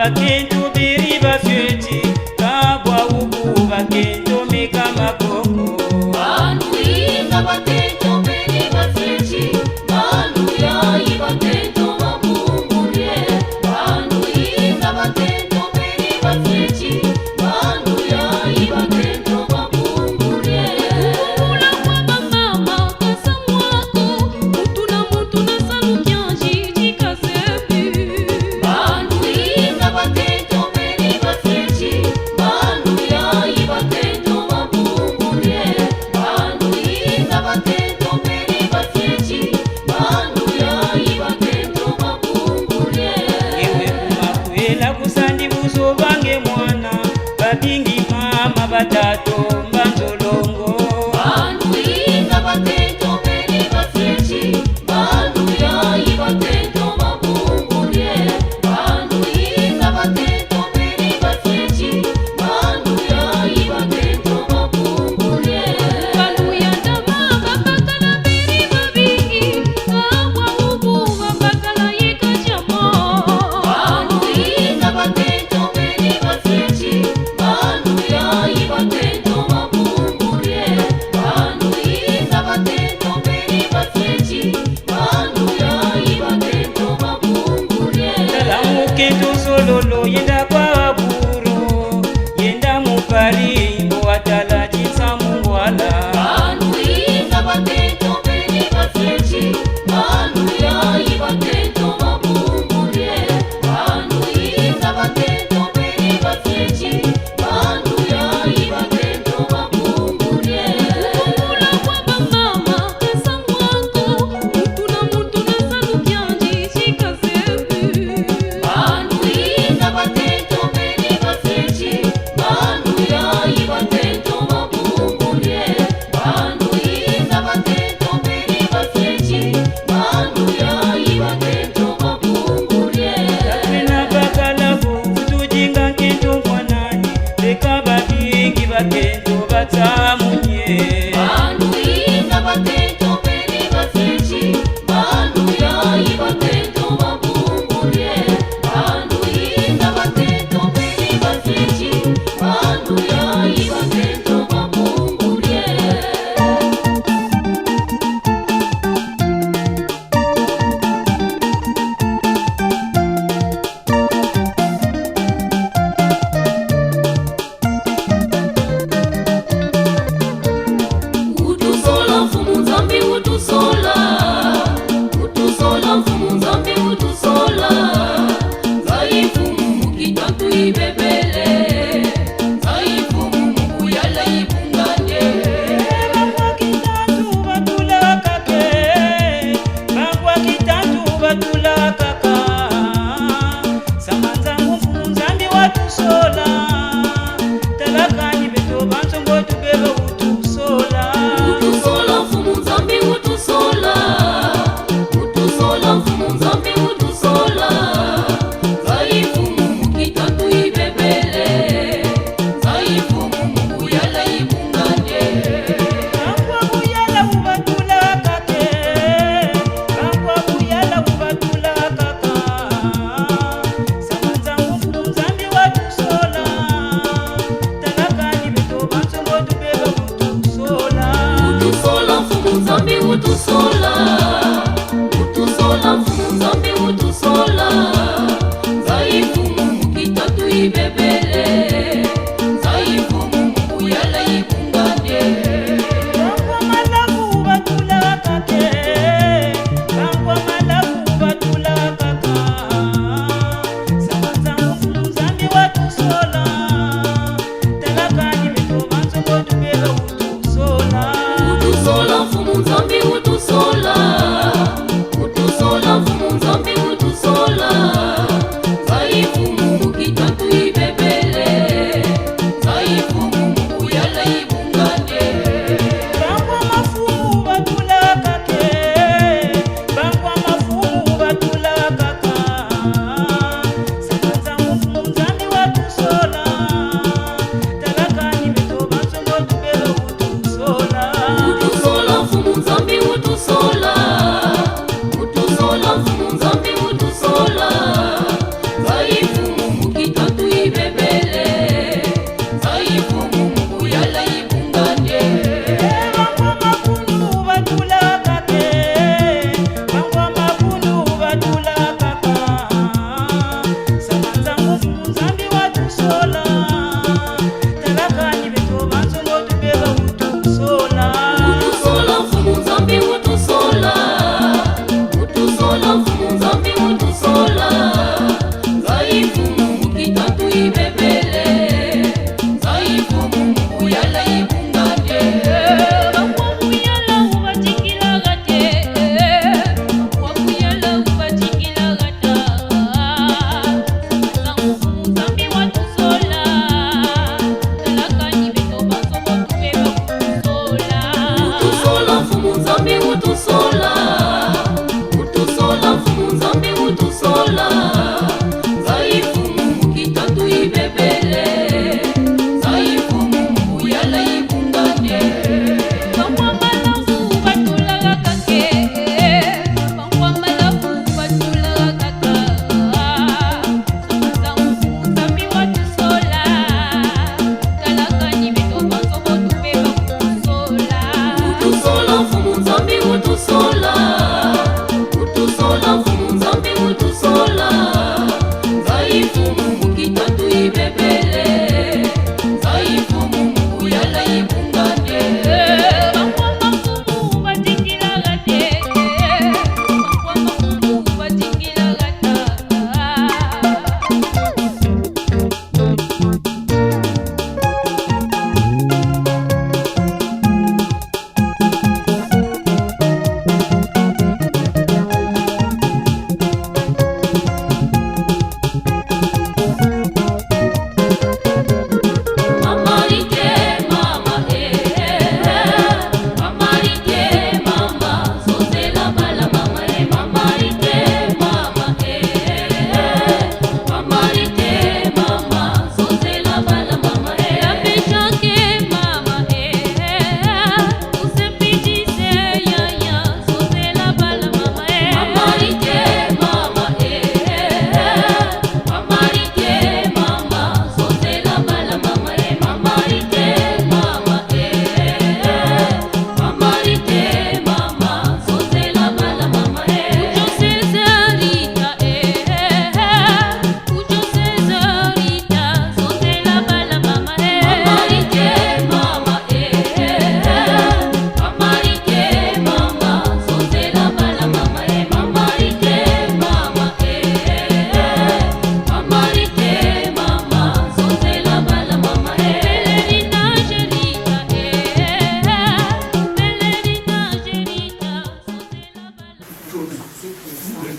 bakento beri basweti kabwa ubu bakento meka makoko Banuinga bakento beri basweti banuya ibakento mabumbulie Banuinga bakento beri basweti banuya ibakento mabumbulie Kula kwa mama kasa mwako mutu na salukia jiji kasepi Banuinga bakento beri basweti banuya ibakento mabumbulie Banuinga bakento beri basweti banuya ibakento mabumbulie ewe kumakwela kusandi buso bange mwana babingi mama batato mbanzolongo Banuinga bakento beri basweti banuya ibakento mabumbulie Banuinga bakento beri basweti banuya ibakento mabumbulie Banuya ndama bakakala beri babingi kabwa ubu bakakala yekachamo Banuinga bakento beri basweti banuya ibakento mabumbulie Banuinga bakento beri basweti banuya ibakento mabumbulie talamu kento sololo yenda kwa buro yenda mupari mbo atala jinsa mungwala Banuinga bakento beri basweti banuya ibakento mabumbulie Banuinga bakento beri basweti banuya ibakento mabumbulie Kula kwa mama kasa mwako mutu na salukia jiji kasepi Banuinga bakento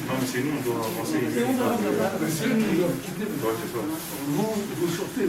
Non, mais c'est nous, on doit avancer. Vous sortez.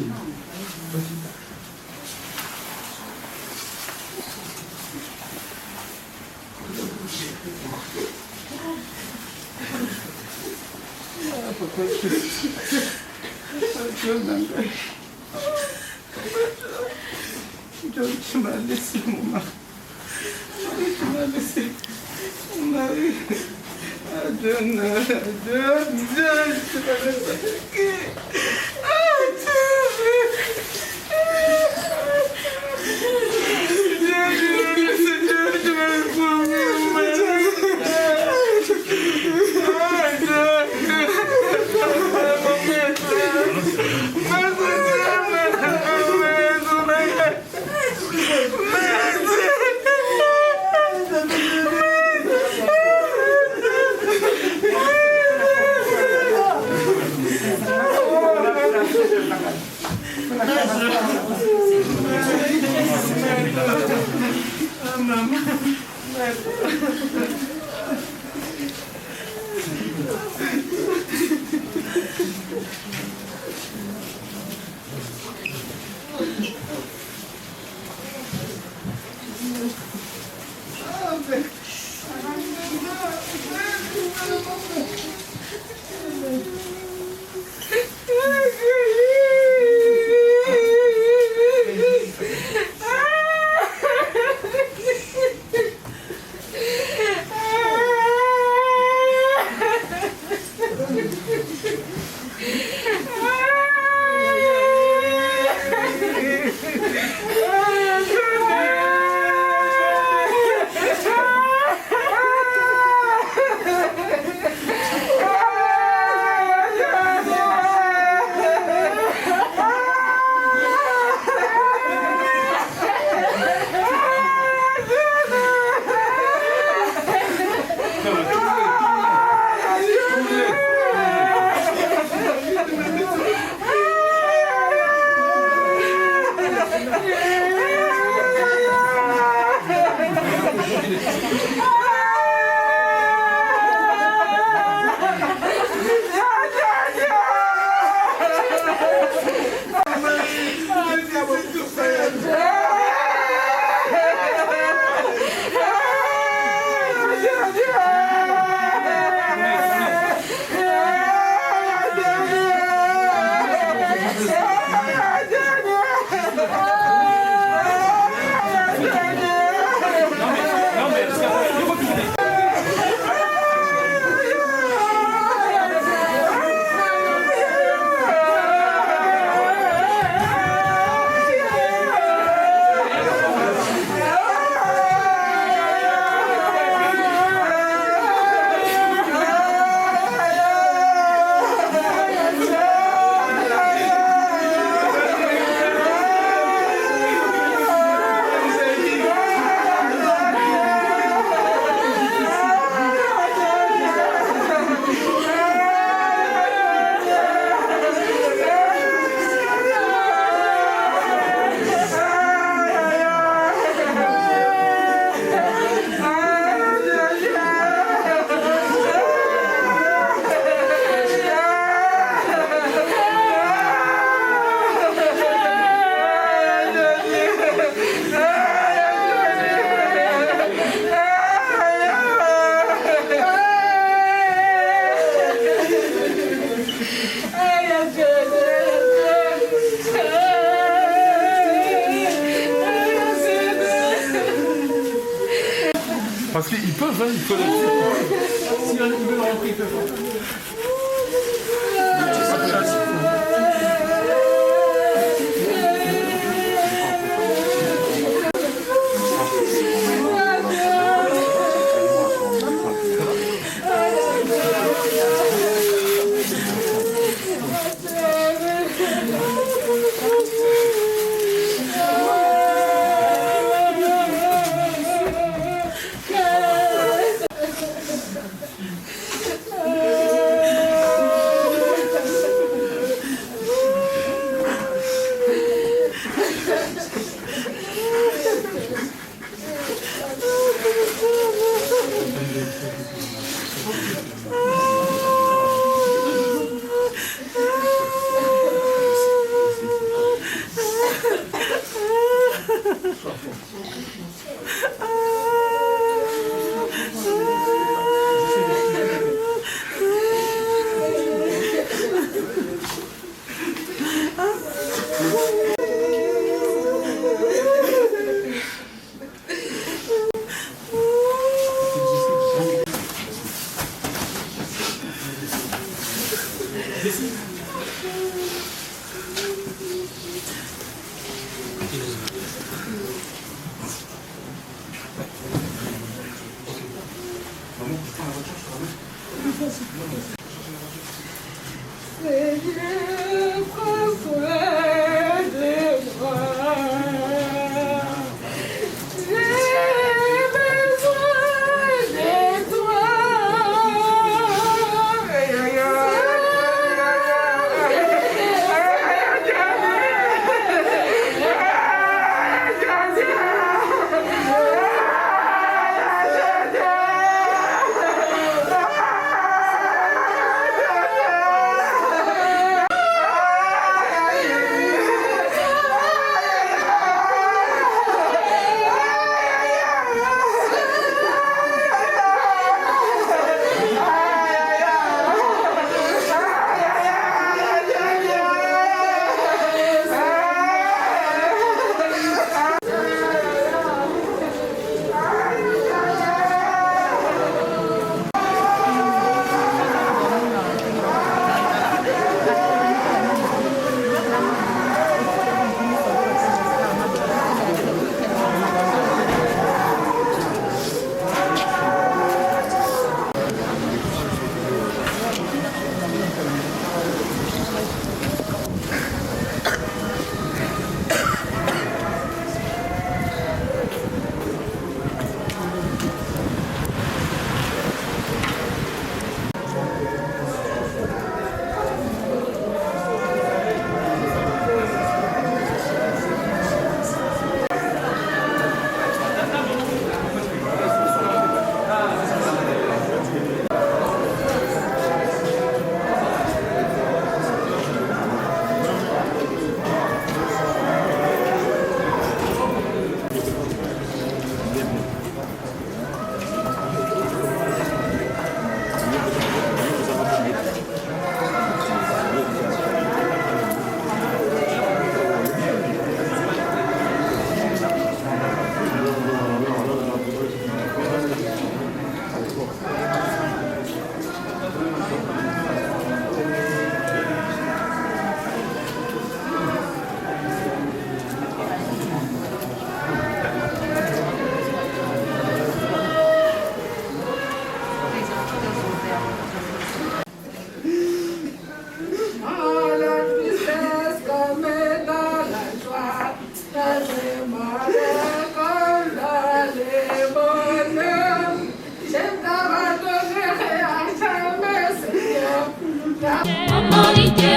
Parce qu'ils peuvent, hein, il faut le si on veut rentrer, ils peuvent rentrer. Mamarite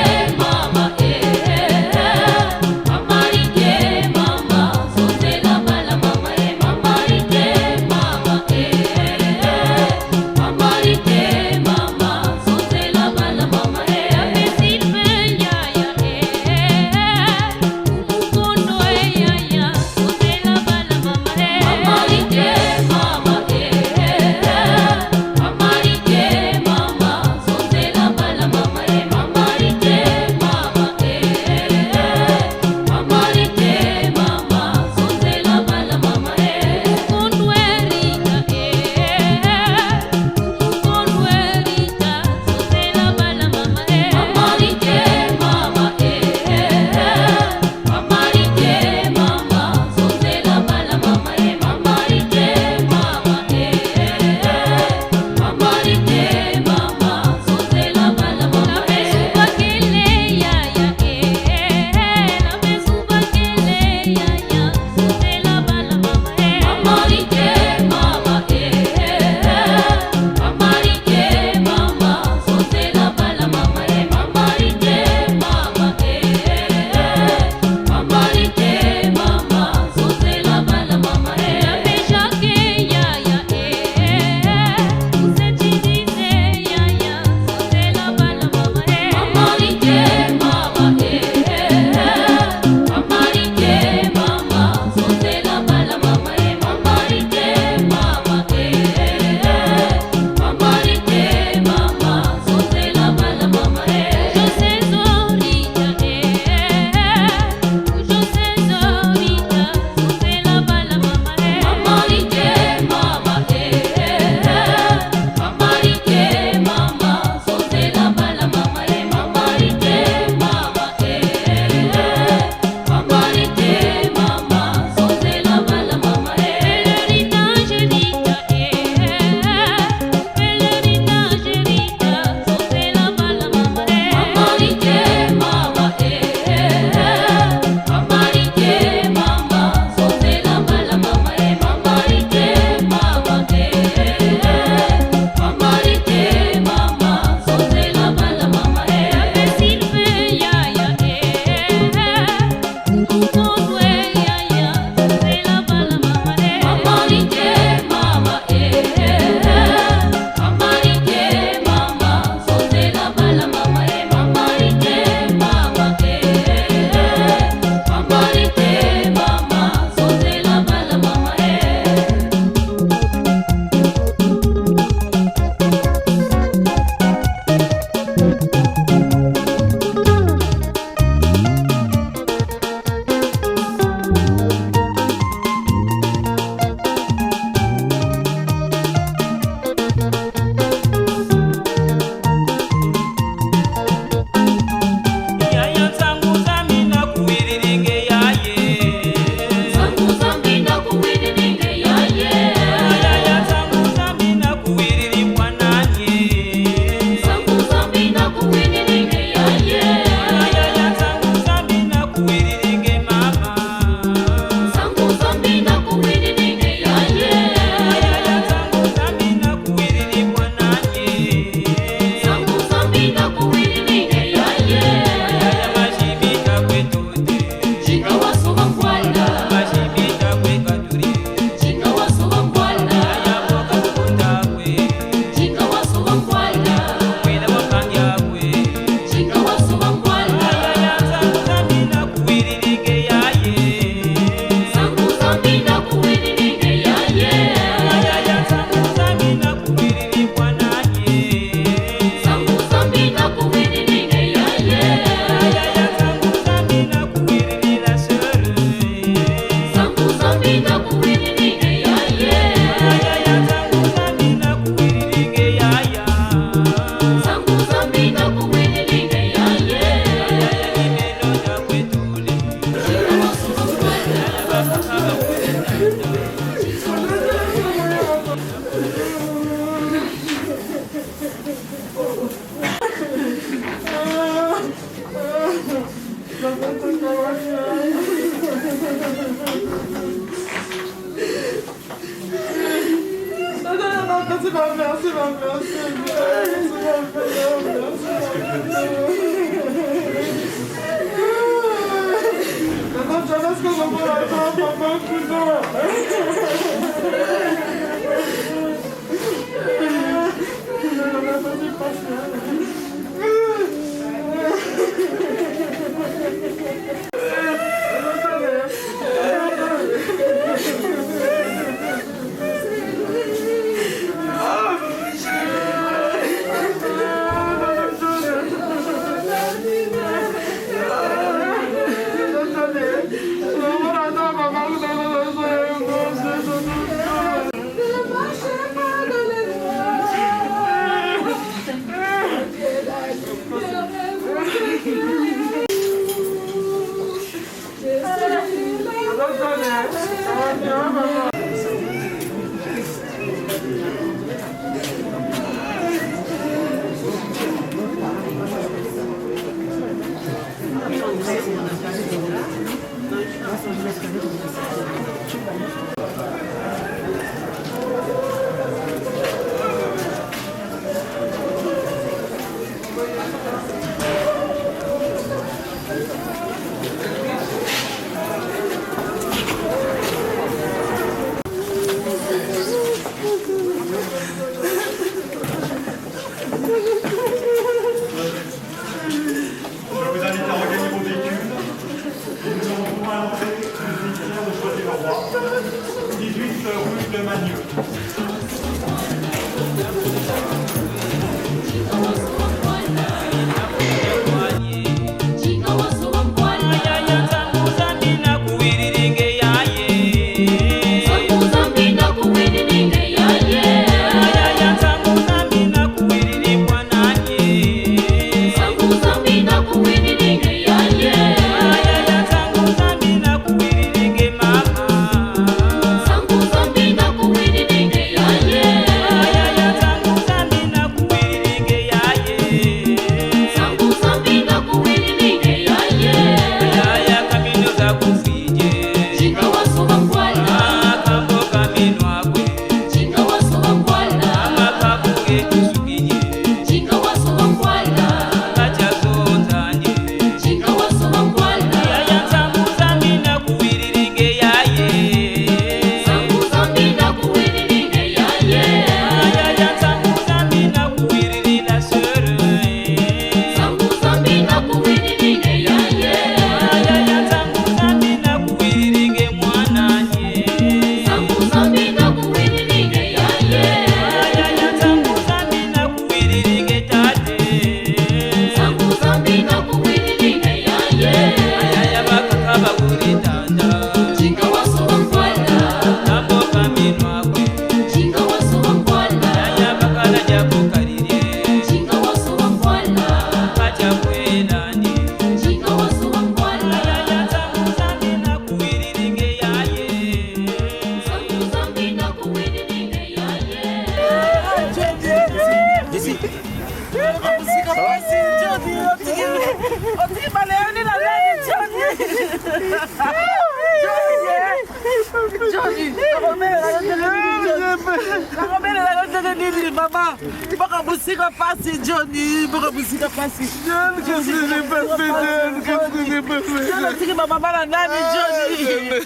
Mama, baka musika pasi Johnny, baka musika pasi. John, qu'est-ce que j'ai pas fait, John? Qu'est-ce que j'ai pas fait? John, tiki mama la nani Johnny.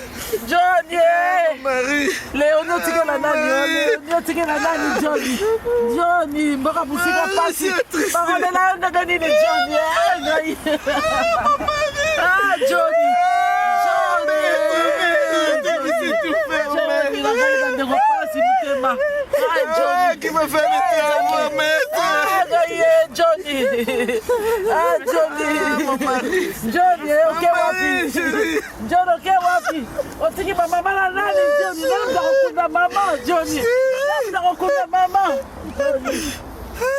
Johnny. Marie. Léon, tiki la nani. Léon, tiki la nani Johnny. Johnny, baka musika pasi. Baka la nani Johnny. Ah, Johnny. Qui m'a fait mettre à moi, maître? Johnny! Ah, Johnny! Johnny, ok, wapi? John, ok, wapi? Otiki mama la nani, Johnny? Nenda kukunda mama, Johnny! Nenda kukunda mama!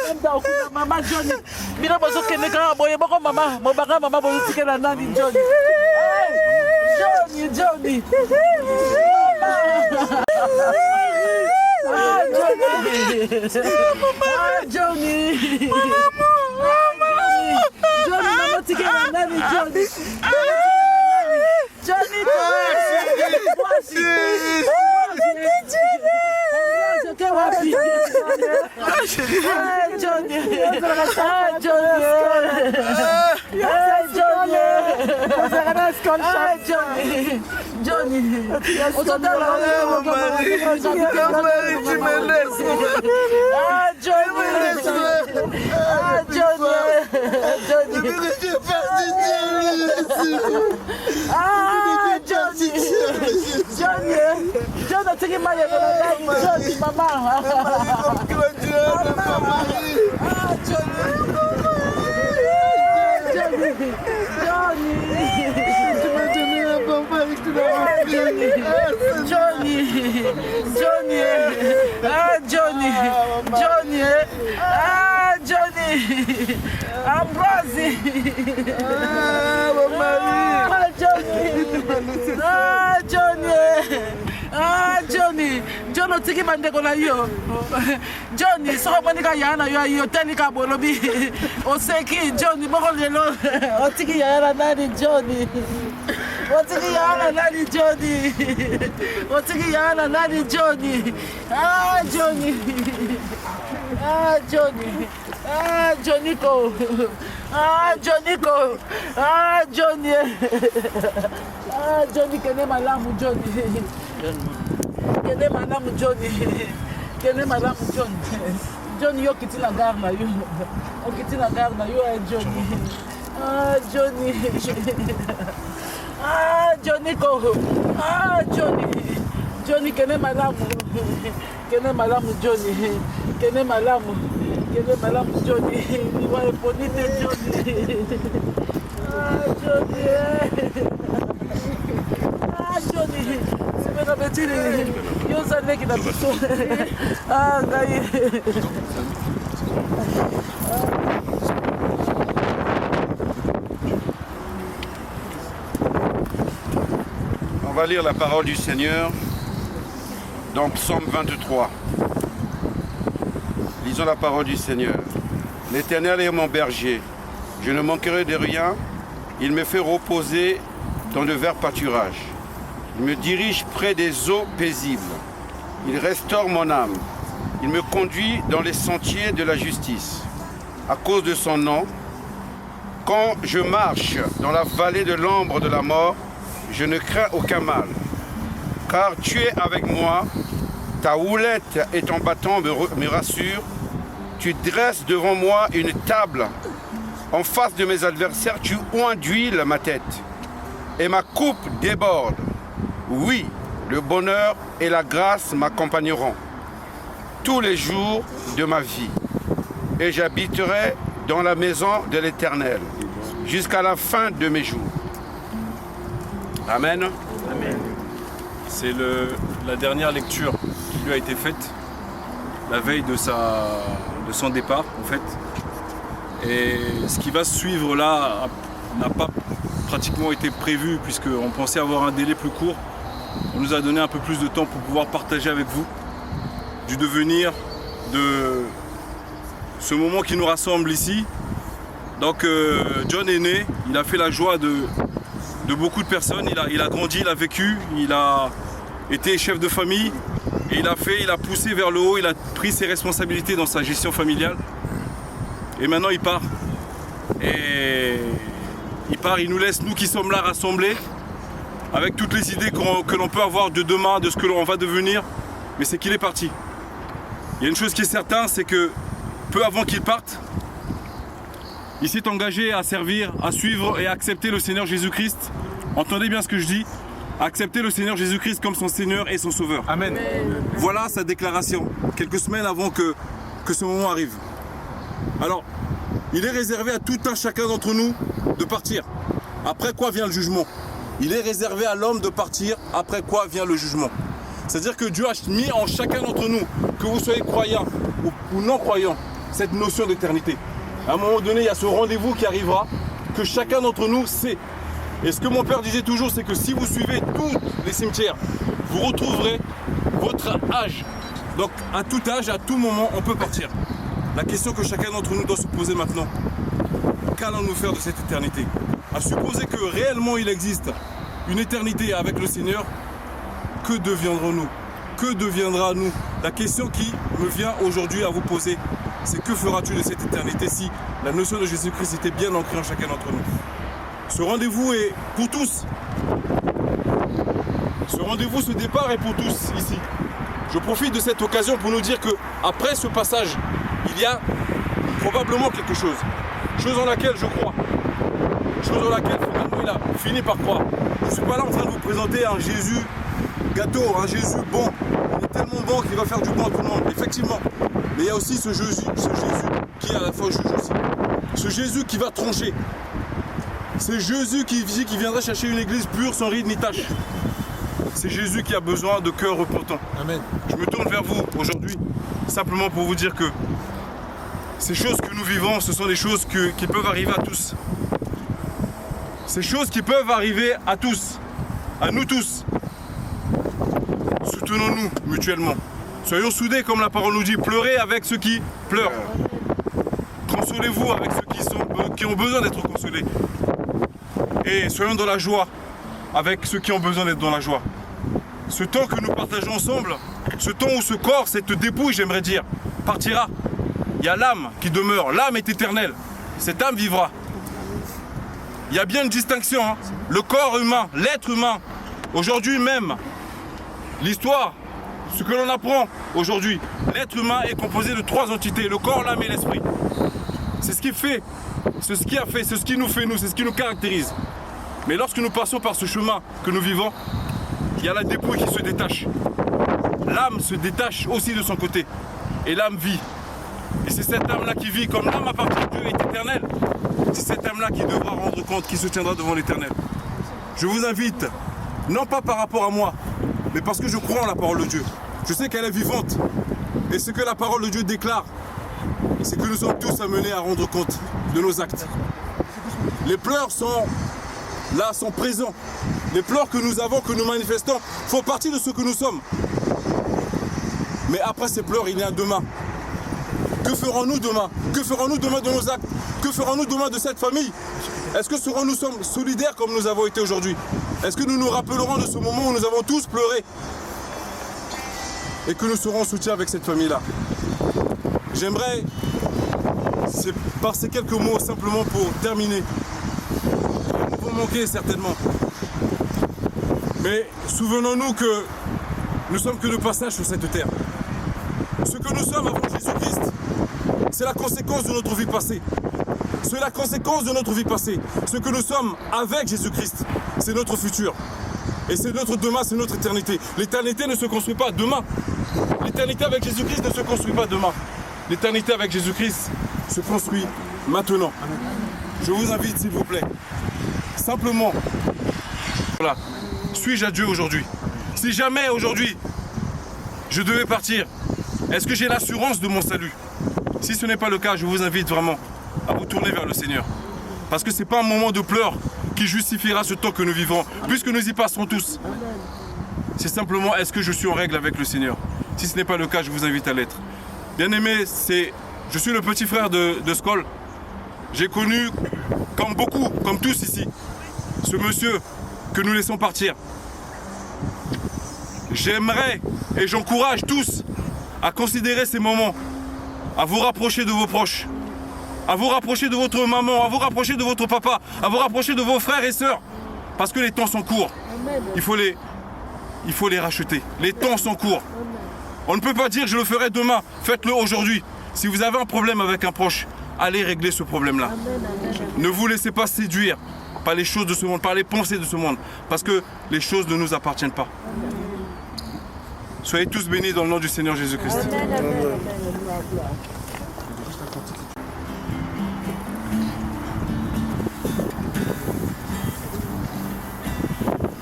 Nenda kukunda mama, Johnny! Mira bozo kene kama boye boko mama, mobaka mama bozo tike la nani, Johnny! Johnny, Johnny! Ah, Johnny! Ah, Johnny! Johnny, mama tike la nani, Johnny! Johnny, Johnny! Johnny. Johnny. On t'entend là. Tu me laisses. Johnny. Johnny, take my Johnny, mama. Johnny. Ambrosi. Johnny. Johnny, tiki bandeko na yo. Johnny, so monika yana yo tenika bolobi. Oseki Johnny boko lelo. Otiki yana nani Johnny. Otiki yana nani Johnny. Otiki yana nani Johnny. Johnny. Johnny. Johnny ko. Johnny ko. Johnny. Johnny kene malamu Johnny. Kene malamu Johnny. Kene malamu Johnny. Johnny yo kiti na gare na yo. O kiti na gare na yo Johnny. Johnny. Johnny ko. Johnny. Johnny kene malamu. Kene malamu Johnny. Kene malamu. Kene malamu Johnny. Ni wa eponite Johnny. Johnny. Johnny. Semena betili. Yo zane ki na biso. Ngai. On va lire la parole du Seigneur dans Psaume 23. Lisons la parole du Seigneur. L'Éternel est mon berger, je ne manquerai de rien. Il me fait reposer dans de verts pâturages. Il me dirige près des eaux paisibles. Il restaure mon âme. Il me conduit dans les sentiers de la justice. À cause de son nom, quand je marche dans la vallée de l'ombre de la mort, je ne crains aucun mal. Car tu es avec moi, ta houlette et ton bâton me rassurent. Tu dresses devant moi une table. En face de mes adversaires, tu oins d'huile ma tête. Et ma coupe déborde. Oui, le bonheur et la grâce m'accompagneront tous les jours de ma vie. Et j'habiterai dans la maison de l'Éternel jusqu'à la fin de mes jours. Amen. Amen. C'est la dernière lecture qui lui a été faite la veille de son départ en fait. Et ce qui va suivre là n'a pas pratiquement été prévu puisqu'on pensait avoir un délai plus court. On nous a donné un peu plus de temps pour pouvoir partager avec vous du devenir de ce moment qui nous rassemble ici. Donc John est né, il a fait la joie de beaucoup de personnes, il a grandi, il a vécu, il a été chef de famille et il a poussé vers le haut, il a pris ses responsabilités dans sa gestion familiale et maintenant il part. Et il nous laisse, nous qui sommes là rassemblés avec toutes les idées que l'on peut avoir de demain, de ce que l'on va devenir, mais c'est qu'il est parti. Il y a une chose qui est certaine, c'est que peu avant qu'il parte, il s'est engagé à servir, à suivre et à accepter le Seigneur Jésus-Christ. Entendez bien ce que je dis. Accepter le Seigneur Jésus-Christ comme son Seigneur et son Sauveur. Amen. Voilà sa déclaration, quelques semaines avant que ce moment arrive. Alors, il est réservé à tout un chacun d'entre nous de partir. Après quoi vient le jugement? Il est réservé à l'homme de partir, après quoi vient le jugement. C'est-à-dire que Dieu a mis en chacun d'entre nous, que vous soyez croyants ou non croyants, cette notion d'éternité. À un moment donné, il y a ce rendez-vous qui arrivera, que chacun d'entre nous sait. Et ce que mon père disait toujours, c'est que si vous suivez tous les cimetières, vous retrouverez votre âge. Donc à tout âge, à tout moment, on peut partir. La question que chacun d'entre nous doit se poser maintenant, qu'allons-nous faire de cette éternité? À supposer que réellement il existe une éternité avec le Seigneur, que deviendrons-nous? Que deviendra nous La question qui me vient aujourd'hui à vous poser, c'est que feras-tu de cette éternité si la notion de Jésus-Christ était bien ancrée en chacun d'entre nous? Ce rendez-vous est pour tous. Ce rendez-vous, ce départ est pour tous ici. Je profite de cette occasion pour nous dire que après ce passage, il y a probablement quelque chose. Chose en laquelle je crois. Chose en laquelle finalement il a fini par croire. Je ne suis pas là en train de vous présenter un Jésus gâteau, un Jésus bon. Il est tellement bon qu'il va faire du bon à tout le monde, effectivement. Mais il y a aussi ce Jésus qui est à la fois juge aussi. Ce Jésus qui va trancher. C'est Jésus qui viendra chercher une église pure, sans ride ni tache. C'est Jésus qui a besoin de cœurs repentants. Amen. Je me tourne vers vous aujourd'hui, simplement pour vous dire que ces choses que nous vivons, ce sont des choses qui peuvent arriver à tous. Ces choses qui peuvent arriver à tous, à nous tous. Soutenons-nous mutuellement. Soyons soudés comme la parole nous dit. Pleurez avec ceux qui pleurent. Consolez-vous avec ceux qui ont besoin d'être consolés. Et soyons dans la joie avec ceux qui ont besoin d'être dans la joie. Ce temps que nous partageons ensemble, ce temps où ce corps, cette dépouille, j'aimerais dire, partira. Il y a l'âme qui demeure, l'âme est éternelle, cette âme vivra. Il y a bien une distinction, hein. Le corps humain, l'être humain, aujourd'hui même, l'histoire, ce que l'on apprend aujourd'hui, l'être humain est composé de 3 entités, le corps, l'âme et l'esprit. C'est ce qui fait, c'est ce qui a fait, c'est ce qui nous fait nous, c'est ce qui nous caractérise. Mais lorsque nous passons par ce chemin que nous vivons, il y a la dépouille qui se détache. L'âme se détache aussi de son côté. Et l'âme vit. Et c'est cette âme-là qui vit, comme l'âme à partir de Dieu est éternelle. C'est cette âme-là qui devra rendre compte, qui se tiendra devant l'Éternel. Je vous invite, non pas par rapport à moi, mais parce que je crois en la parole de Dieu. Je sais qu'elle est vivante. Et ce que la parole de Dieu déclare, c'est que nous sommes tous amenés à rendre compte de nos actes. Les pleurs sont là, sont présents. Les pleurs que nous avons, que nous manifestons, font partie de ce que nous sommes. Mais après ces pleurs, il y a un demain. Que ferons-nous demain? Que ferons-nous demain de nos actes? Que ferons-nous demain de cette famille? Est-ce que serons-nous solidaires comme nous avons été aujourd'hui? Est-ce que nous nous rappellerons de ce moment où nous avons tous pleuré? Et que nous serons en soutien avec cette famille-là. J'aimerais, par ces quelques mots, simplement pour terminer, nous vont manquer certainement. Mais souvenons-nous que nous sommes que de passage sur cette terre. Ce que nous sommes avant Jésus-Christ, c'est la conséquence de notre vie passée. C'est la conséquence de notre vie passée. Ce que nous sommes avec Jésus-Christ, c'est notre futur. Et c'est notre demain, c'est notre éternité. L'éternité ne se construit pas demain. L'éternité avec Jésus-Christ ne se construit pas demain. L'éternité avec Jésus-Christ se construit maintenant. Je vous invite, s'il vous plaît, simplement, voilà, suis-je à Dieu aujourd'hui? Si jamais aujourd'hui, je devais partir, est-ce que j'ai l'assurance de mon salut? Si ce n'est pas le cas, je vous invite vraiment à vous tourner vers le Seigneur. Parce que ce n'est pas un moment de pleurs qui justifiera ce temps que nous vivons, puisque nous y passerons tous. C'est simplement, est-ce que je suis en règle avec le Seigneur? Si ce n'est pas le cas, je vous invite à l'être. Bien-aimé, je suis le petit frère de Skol. J'ai connu, comme beaucoup, comme tous ici, ce monsieur que nous laissons partir. J'aimerais et j'encourage tous à considérer ces moments, à vous rapprocher de vos proches, à vous rapprocher de votre maman, à vous rapprocher de votre papa, à vous rapprocher de vos frères et sœurs, parce que les temps sont courts. Il faut les racheter. Les temps sont courts. On ne peut pas dire je le ferai demain, faites-le aujourd'hui. Si vous avez un problème avec un proche, allez régler ce problème-là. Ne vous laissez pas séduire par les choses de ce monde, par les pensées de ce monde, parce que les choses ne nous appartiennent pas. Soyez tous bénis dans le nom du Seigneur Jésus-Christ.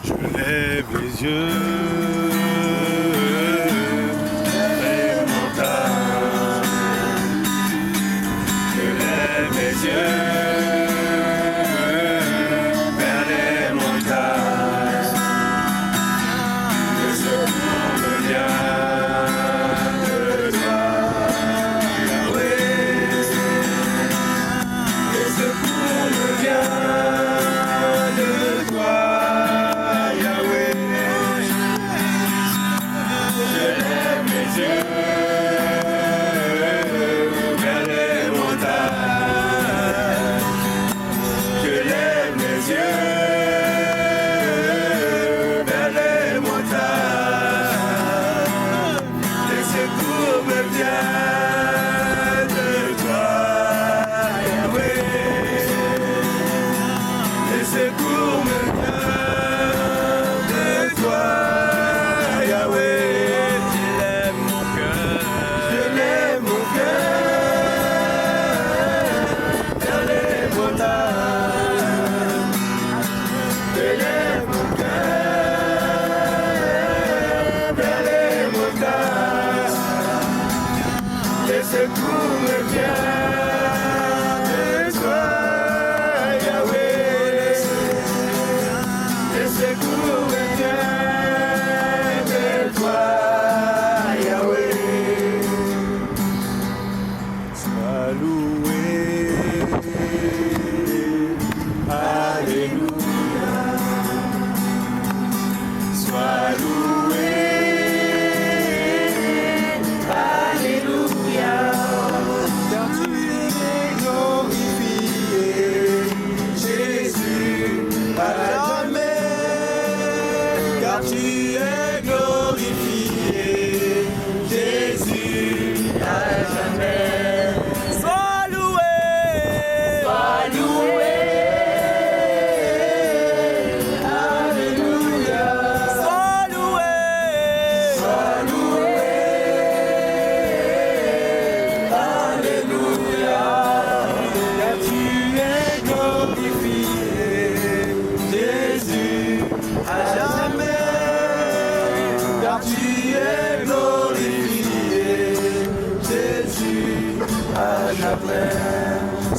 Je lève les yeux vers les montagnes. Je lève les yeux vers les montagnes. Le secours me vient de toi, Yahweh. Le secours me vient de toi. Je lève mes yeux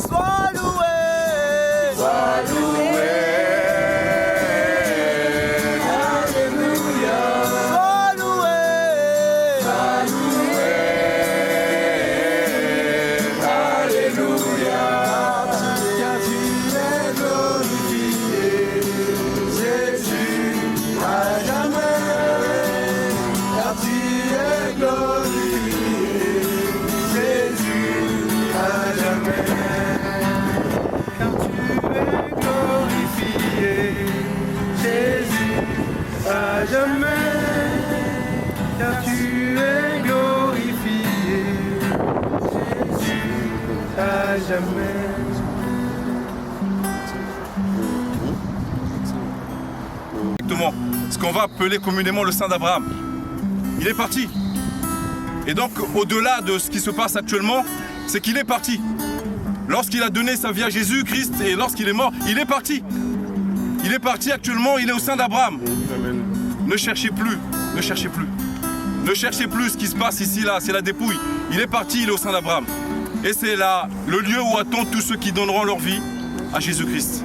Sois loué, sois loué. Alléluia. Sois loué, sois loué. Alléluia. Car tu es glorifié, Jésus, à jamais. Car tu es glorifié, Jésus, à jamais. Car tu es glorifié, Jésus, à jamais. Car tu es glorifié, Jésus, à jamais. Exactement ce qu'on va appeler communément le sein d'Abraham. Il est parti. Et donc, au-delà de ce qui se passe actuellement, c'est qu'il est parti. Lorsqu'il a donné sa vie à Jésus-Christ et lorsqu'il est mort, il est parti. Il est parti actuellement, il est au sein d'Abraham. Ne cherchez plus, ne cherchez plus. Ne cherchez plus ce qui se passe ici, là, c'est la dépouille. Il est parti, il est au sein d'Abraham. Et c'est là le lieu où attendent tous ceux qui donneront leur vie à Jésus-Christ.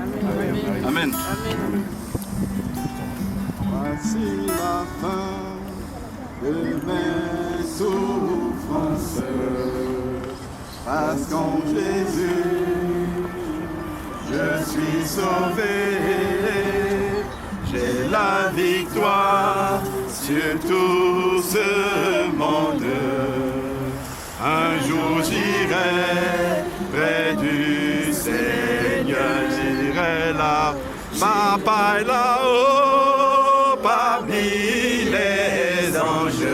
Amen. Voici la fin de mes souffrances, parce qu'en Jésus, je suis sauvé. J'ai la victoire sur tout ce monde. Un jour j'irai près du Seigneur, j'irai là, papa est là-haut, parmi les anges,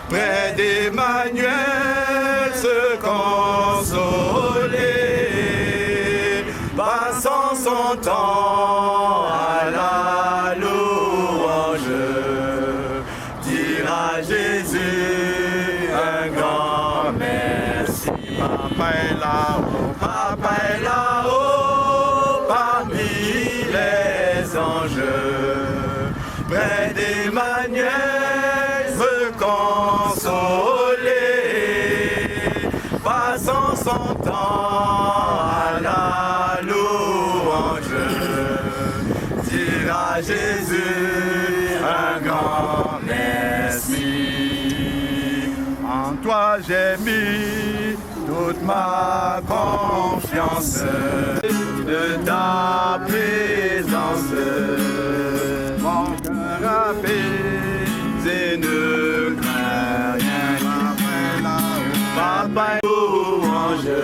près d'Emmanuel se consoler, passant son temps à la louange, dire à Jésus un grand merci. Papa est là-haut, papa est là-haut, parmi les anges, près d'Emmanuel se consoler, passant son temps à la louange, dire à Jésus un grand merci. En toi j'ai mis toute ma confiance, de ta présence, mon cœur apaisé ne craint rien. Papa est louange,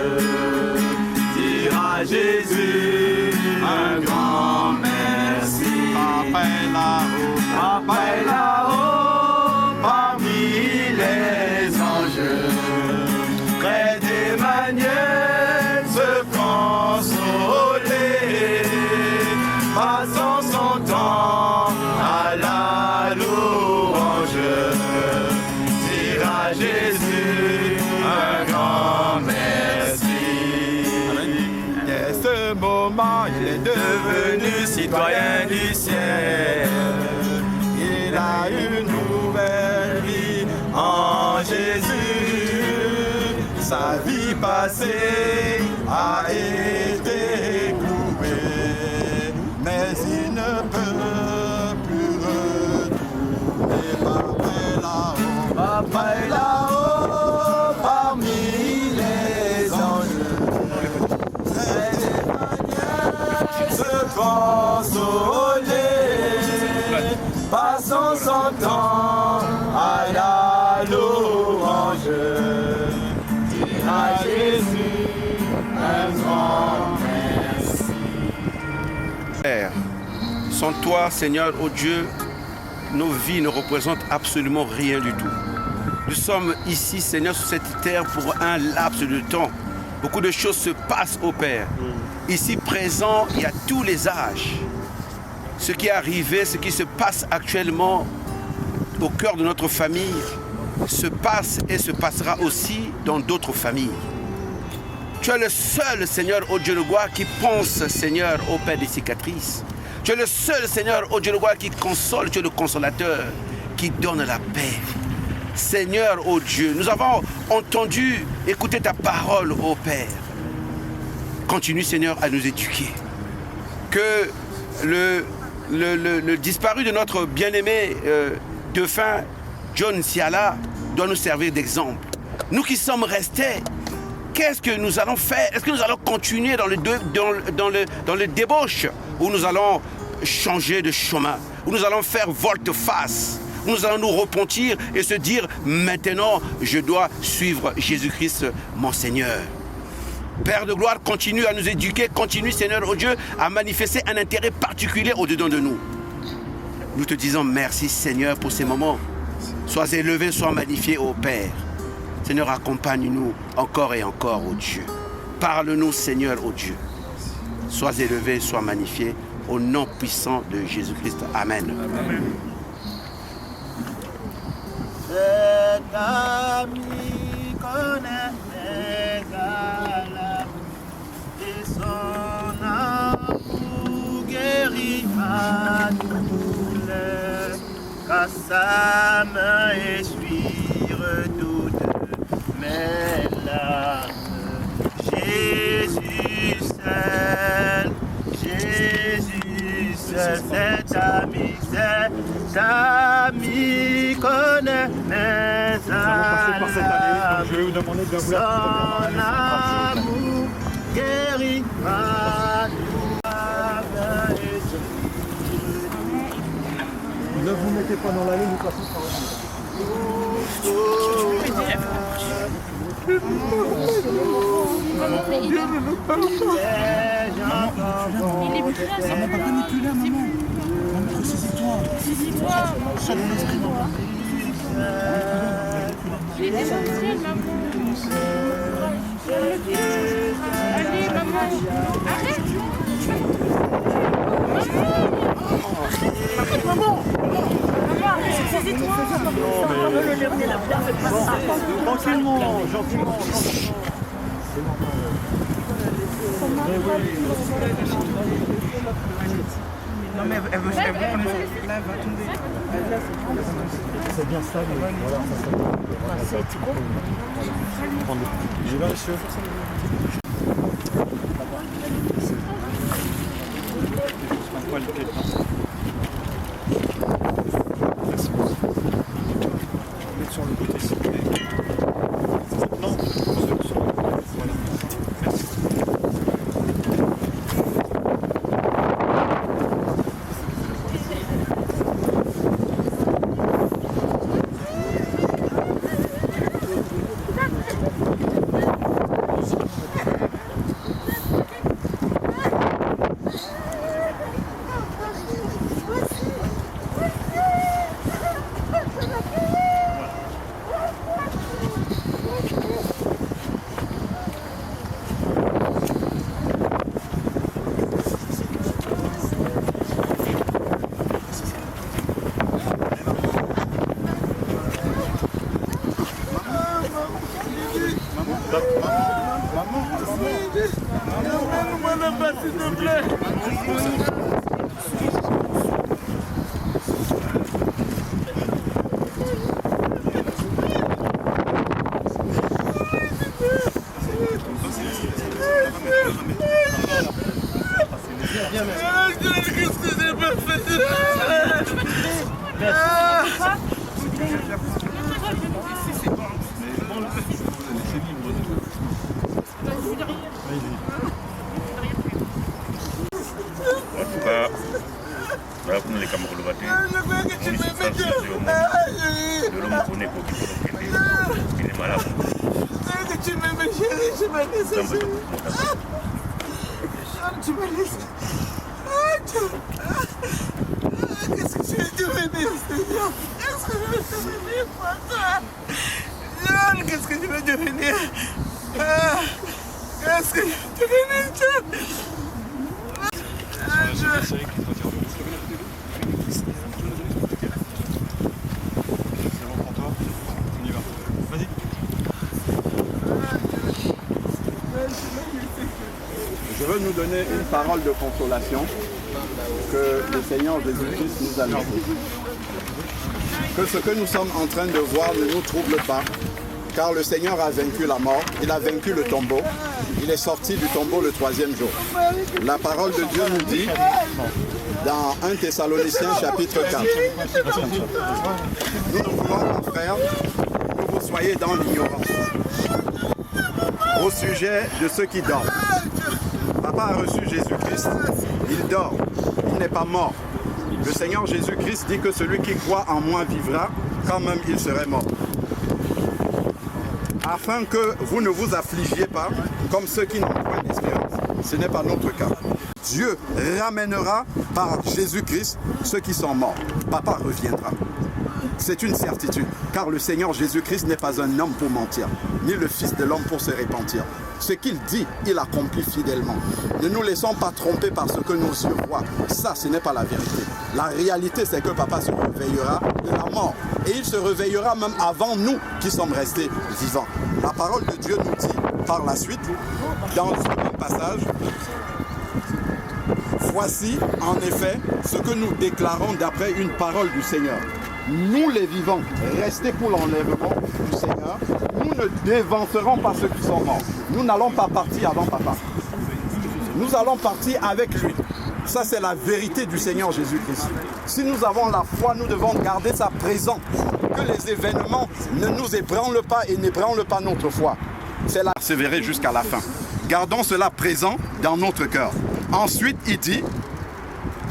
dire à Jésus un grand merci. Papa est là-haut, papa est là-haut, parmi les anges, près d'Emmanuel se consoler, passant son temps à la louange, dire à Jésus un grand merci. Dès ce moment, il est devenu citoyen du ciel. Il a une nouvelle vie en Jésus. Sa vie passée a été clouée, mais il ne peut plus retourner. Papa est là-haut, papa est là-haut, parmi les anges, près d'Emmanuel se consoler, passant son temps à la louange, dire à Jésus un grand merci. Père, sans toi, Seigneur, oh Dieu, nos vies ne représentent absolument rien du tout. Nous sommes ici, Seigneur, sur cette terre pour un laps de temps. Beaucoup de choses se passent, ô Père. Ici présent, il y a tous les âges. Ce qui est arrivé, ce qui se passe actuellement au cœur de notre famille, se passe et se passera aussi dans d'autres familles. Tu es le seul, Seigneur, ô Dieu de gloire, qui pense, Seigneur, au Père des cicatrices. Tu es le seul, Seigneur, ô Dieu de gloire, qui console. Tu es le consolateur, qui donne la paix. Seigneur, ô Dieu, nous avons entendu, écouter ta parole, ô Père. continue, Seigneur, à nous éduquer. Que le disparu de notre bien-aimé défunt John Siala doit nous servir d'exemple. Nous qui sommes restés, qu'est-ce que nous allons faire? Est-ce que nous allons continuer dans le débauche, ou nous allons changer de chemin, où nous allons faire volte-face, où nous allons nous repentir et se dire maintenant je dois suivre Jésus-Christ mon Seigneur. Père de gloire, continue à nous éduquer, continue Seigneur oh Dieu à manifester un intérêt particulier au-dedans de nous. Nous te disons merci Seigneur pour ces moments. Sois élevé, sois magnifié ô Père. Seigneur, accompagne-nous encore et encore ô Dieu. Parle-nous Seigneur ô Dieu. Sois élevé, sois magnifié au nom puissant de Jésus-Christ. Amen. Amen. Cet ami connaît les galères et son amour guérira tous les car sa main essuie toutes mes larmes. Jésus seul, Jésus seul, cet ami connaît mes alarmes. Je vais vous demander de Son amour guérira tout. Ne vous mettez pas dans l'allée, nous passons par là. Il est plus là, Maman, papa n'est plus là, maman. Maman, saisis-toi. Saisis-toi. Seul mon esprit, maman. Il est essentiel, maman. Allez, maman. Arrête. Maman. Maman, saisis-toi. Tranquillement, gentiment. Non mais elle veut là, elle va tomber. C'est bien stable. Voilà, ça c'est bon. J'y vais, monsieur. Merci. Mettre sur le côté, s'il vous plaît. Non, voilà. Merci. s'il te plaît. Qu'est-ce que j'ai pas fait? Qu'est-ce que je vais devenir, Seigneur? Qu'est-ce que je vais devenir, Papa? John, qu'est-ce que je vais devenir? Qu'est-ce que je vais devenir, John? Je veux nous donner une parole de consolation que le Seigneur Jésus-Christ nous annonce. Que ce que nous sommes en train de voir ne nous trouble pas, car le Seigneur a vaincu la mort, il a vaincu le tombeau, il est sorti du tombeau le 3e jour. La parole de Dieu nous dit, dans 1 Thessaloniciens chapitre 4, nous ne voulons pas, frères, que vous soyez dans l'ignorance au sujet de ceux qui dorment. Papa a reçu Jésus-Christ, il dort, il n'est pas mort. Le Seigneur Jésus-Christ dit que celui qui croit en moi vivra quand même il serait mort. Afin que vous ne vous affligiez pas comme ceux qui n'ont point d'espérance. Ce n'est pas notre cas. Dieu ramènera par Jésus-Christ ceux qui sont morts. Papa reviendra. C'est une certitude, car le Seigneur Jésus-Christ n'est pas un homme pour mentir, ni le Fils de l'homme pour se repentir. Ce qu'il dit, il accomplit fidèlement. Ne nous laissons pas tromper par ce que nos yeux voient. Ça, ce n'est pas la vérité. La réalité, c'est que Papa se réveillera de la mort. Et il se réveillera même avant nous qui sommes restés vivants. La parole de Dieu nous dit, par la suite, dans ce même passage, voici en effet ce que nous déclarons d'après une parole du Seigneur. Nous les vivants, restés pour l'enlèvement du Seigneur, nous ne dévancerons pas ceux qui sont morts. Nous n'allons pas partir avant Papa. Nous allons partir avec lui. Ça, c'est la vérité du Seigneur Jésus-Christ. Si nous avons la foi, nous devons garder ça présent. Que les événements ne nous ébranlent pas et n'ébranlent pas notre foi. C'est là, persévérer jusqu'à la fin. Gardons cela présent dans notre cœur. Ensuite, il dit,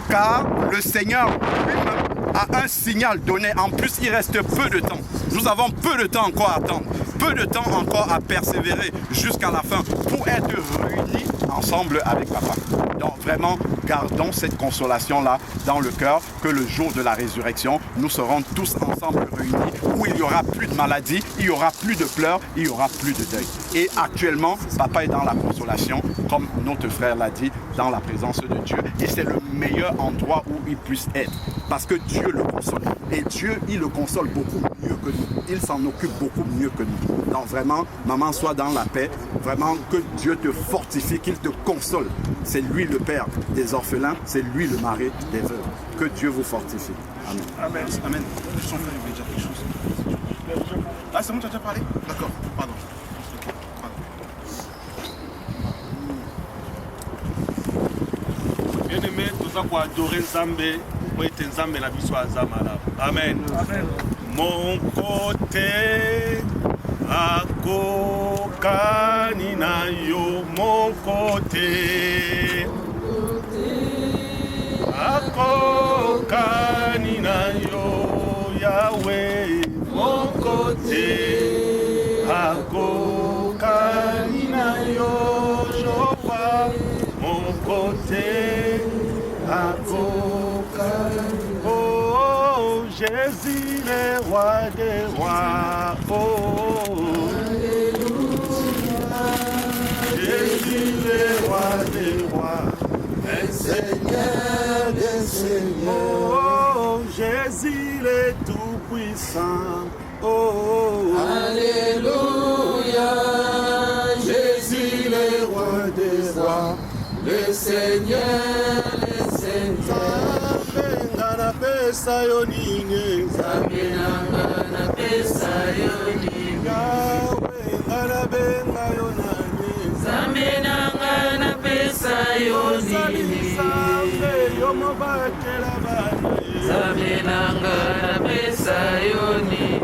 car le Seigneur lui-même a un signal donné. En plus, il reste peu de temps. Nous avons peu de temps encore à attendre. Peu de temps encore à persévérer jusqu'à la fin pour être réunis ensemble avec Papa. Donc vraiment, gardons cette consolation-là dans le cœur, que le jour de la résurrection, nous serons tous ensemble réunis, où il n'y aura plus de maladie, il n'y aura plus de pleurs, il n'y aura plus de deuil. Et actuellement, Papa est dans la consolation, comme notre frère l'a dit, dans la présence de Dieu. Et c'est le meilleur endroit où il puisse être, parce que Dieu le console. Et Dieu, il le console beaucoup mieux que nous. Il s'en occupe beaucoup mieux que nous. Donc vraiment, maman, sois dans la paix. Vraiment, que Dieu te fortifie, qu'il te console. C'est lui le Père des orphelins, c'est lui le mari des veuves. Que Dieu vous fortifie. Amen. Amen. Amen. Son frère, il veut dire quelque chose. Ah, c'est bon, tu as déjà parlé? D'accord, pardon. Bien-aimé, nous avons adoré Nzambe, pour être Nzambe la vie soit Zamala. Amen. Amen. Mon côté, akokani na yo, mon côté. Akokani na yo, Yahweh, mon côté. Akokani na yo, Jehovah, mon côté. Akokani. Oh, Jésus, le roi des rois. Oh, Jésus, le roi des rois. Le Seigneur des seigneurs. Oh, Jésus le tout-puissant. Oh, alléluia. Jésus le roi des rois. Le Seigneur des seigneurs. Ngana pesa yonine. Ngana pesa yonine. Yahweh ngana benga yonane. Ngana pesa yonine. Ngana pesa yonine.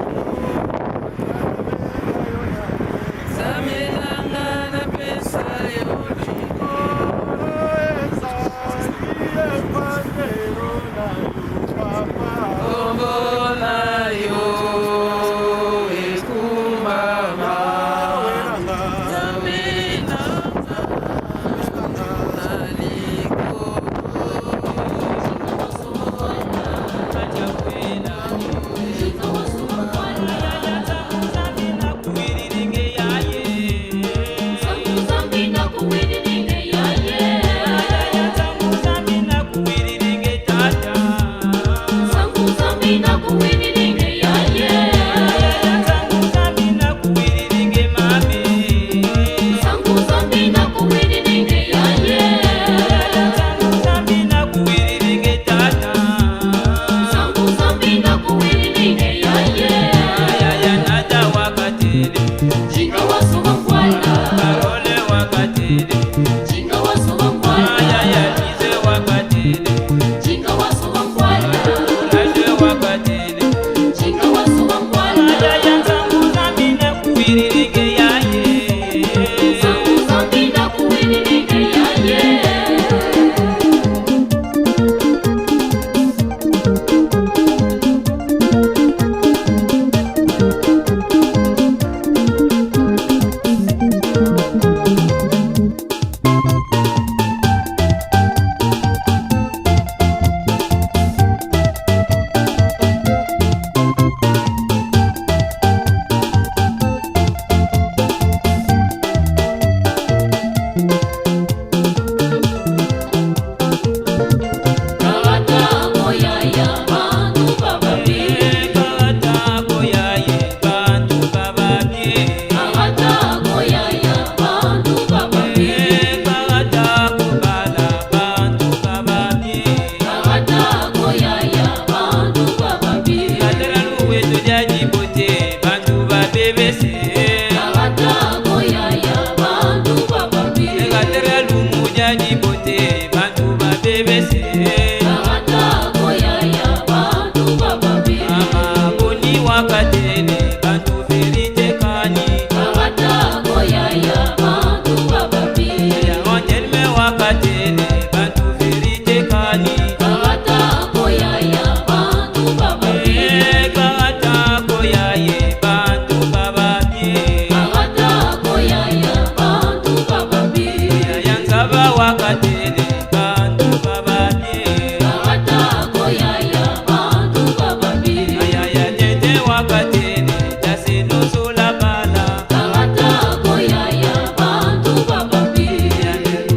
wakatele bantu bababye Kawata koyaya bantu bababi. ayaya tete wakatele tasinusula bala Kawata koyaya bantu bababi.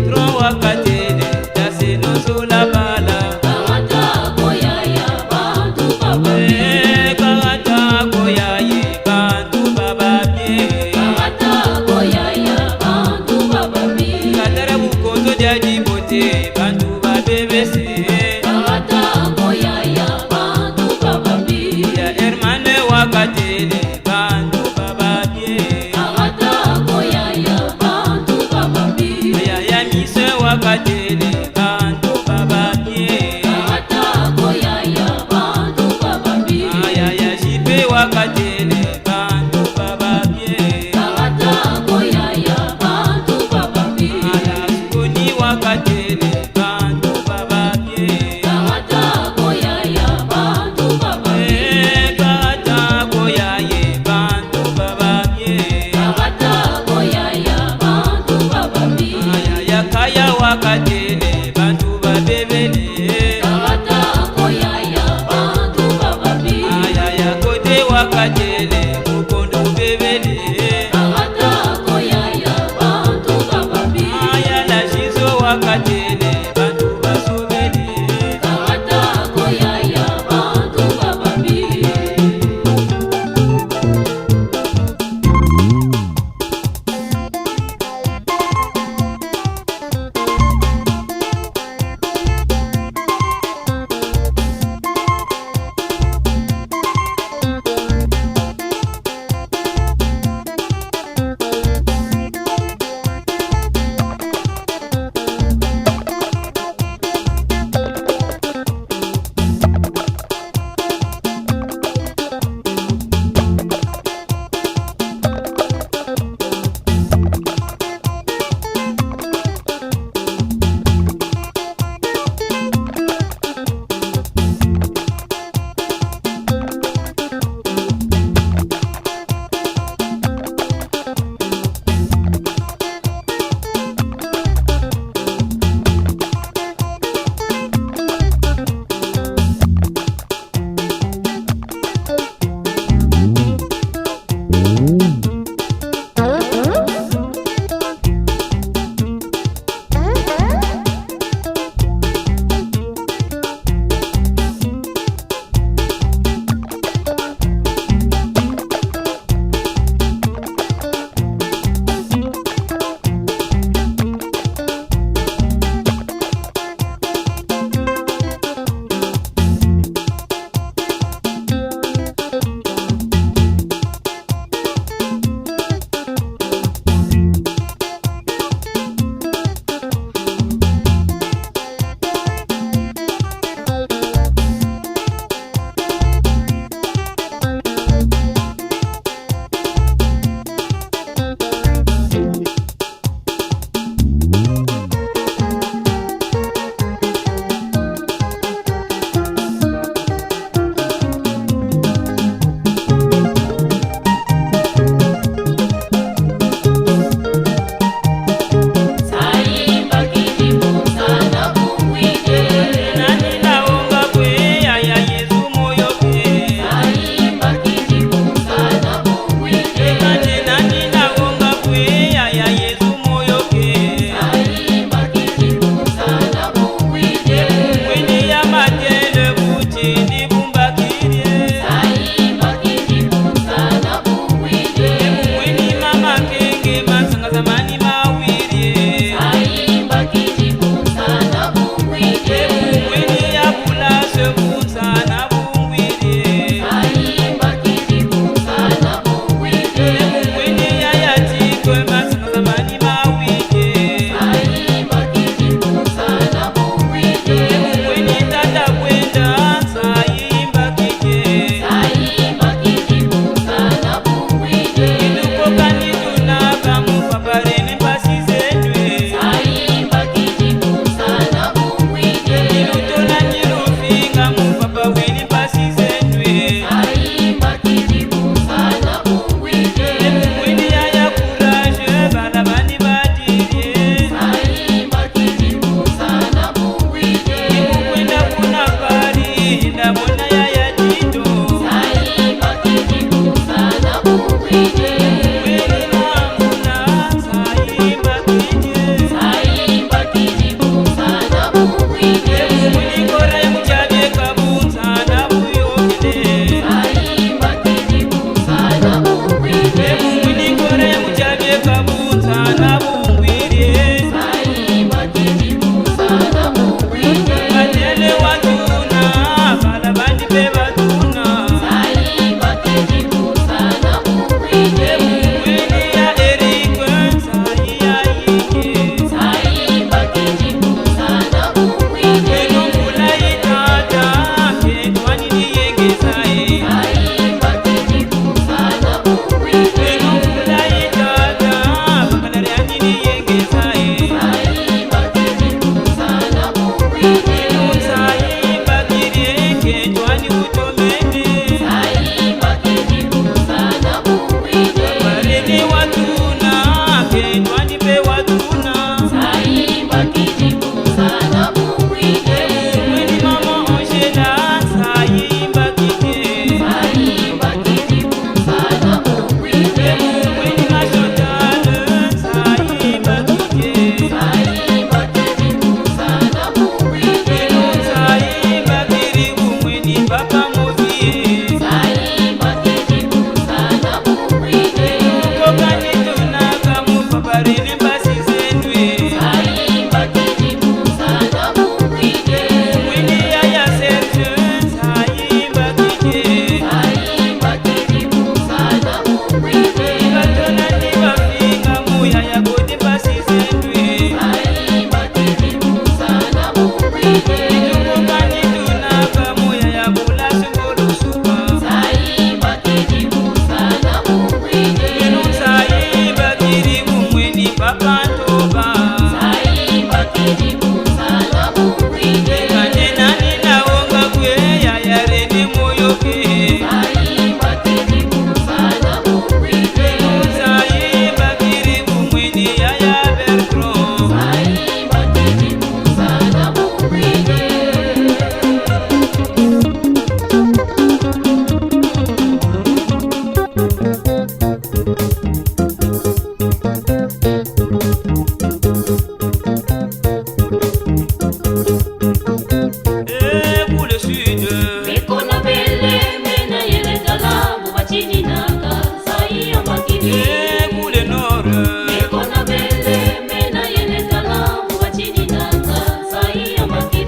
tro wakatele tasinusula bala Kawata koyaya bantu bababi. kawata koyaye bantu bababye Kawata koyaya bantu bababi. katara bukozo dia jibote bantu babebese Kawata koyaya bantu bababi. ya hermane wakatele bantu bababye Kawata koyaya bantu bababi. ayaya mise wakatele bantu bababye Kawata koyaya bantu bababi. ayaya jipe wakatele bantu bababye Kawata koyaya bantu bababi. aya sukoni wakatele bantu bababye Kawata koyaya bantu bababi. kata koyaye bantu bababye Kawata koyaya bantu bababi. ayaya kaya wakatele bantu babebele Kawata koyaya bantu bababi. ayaya kote wakatele mukondo bebele Kawata koyaya bantu bababi. ayala shizo wakatele bantu basobele Kawata koyaya bantu bababi.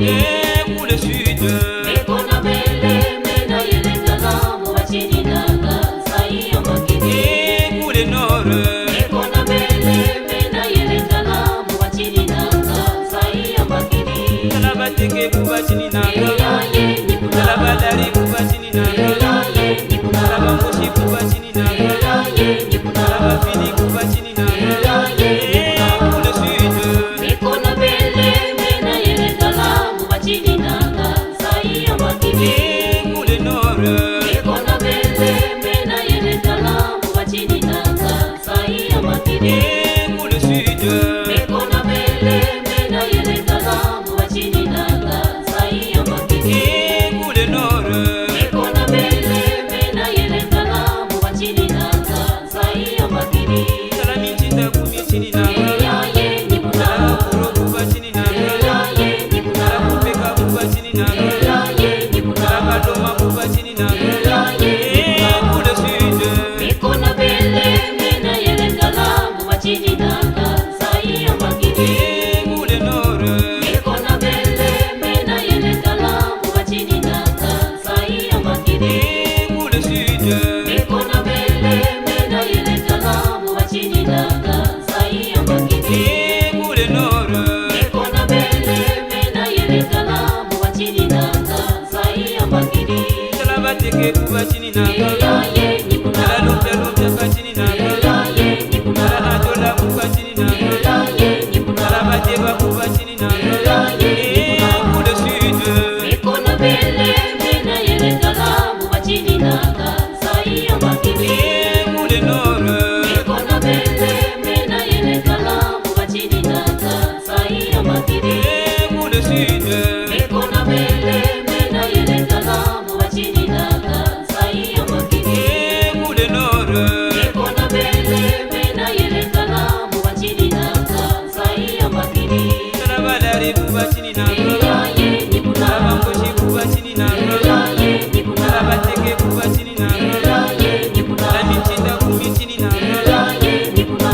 Et pour le sud, Mekona bele mena yelekala muwachini nanga sai ya makini. et pour le nord, Mekona bele mena yelekala muwachini nanga sai ya makini. Talabateke kubachini nanga, Yaye nikuna. Talabadari kubachini nanga, Yaye nikuna. Talabangoshi kubachini nanga, Yaye nikuna. Talabafini kubachini nanga, et pour le sud, Mekona bele mena yelekala muwachini nanga sai ya makini. et pour le nord, Mekona bele mena yelekala muwachini nanga sai ya makini. et pour le sud, Mekona bele mena yelekala muwachini nanga sai ya makini. et pour le nord, Mekona bele mena yelekala muwachini nanga sai ya makini. Talaminchita kumichini nanga, Yaye nikuna. Talabakuro kubachini nanga, Yaye nikuna. Talabupeka kubachini nanga, Yaye nikuna. Talabadoma kubachini nanga, et pour le sud, Mekona bele mena yelekala muwachini nanga sai ya makini. et pour le nord, Mekona bele mena yelekala muwachini nanga sai ya makini. et pour le sud, Mekona bele mena yelekala muwachini nanga sai ya makini. et pour le nord, Mekona bele mena yelekala muwachini nanga sai ya makini. Talabateke kubachini nanga, Yaye nikuna. Talalupya kachini nanga, Yaye nikuna. Talatola kubachini nanga, Yaye nikuna. Talabateba kubachini nanga, et pour le sud, Mekona bele mena yelekala muwachini nanga sai ya makini. et pour le nord, Mekona bele mena yelekala muwachini nanga sai ya makini. et pour le sud, Mekona bele mena yelekala muwachini nanga sai ya makini. et pour le nord, Mekona bele mena yelekala muwachini nanga sai ya makini. Talabadari kubachini nanga, Yaye nikuna. Talabangoshi kubachini nanga, Yaye nikuna. Talabateke kubachini nanga, Yaye nikuna. Talaminchita kumichini nanga, Yaye nikuna.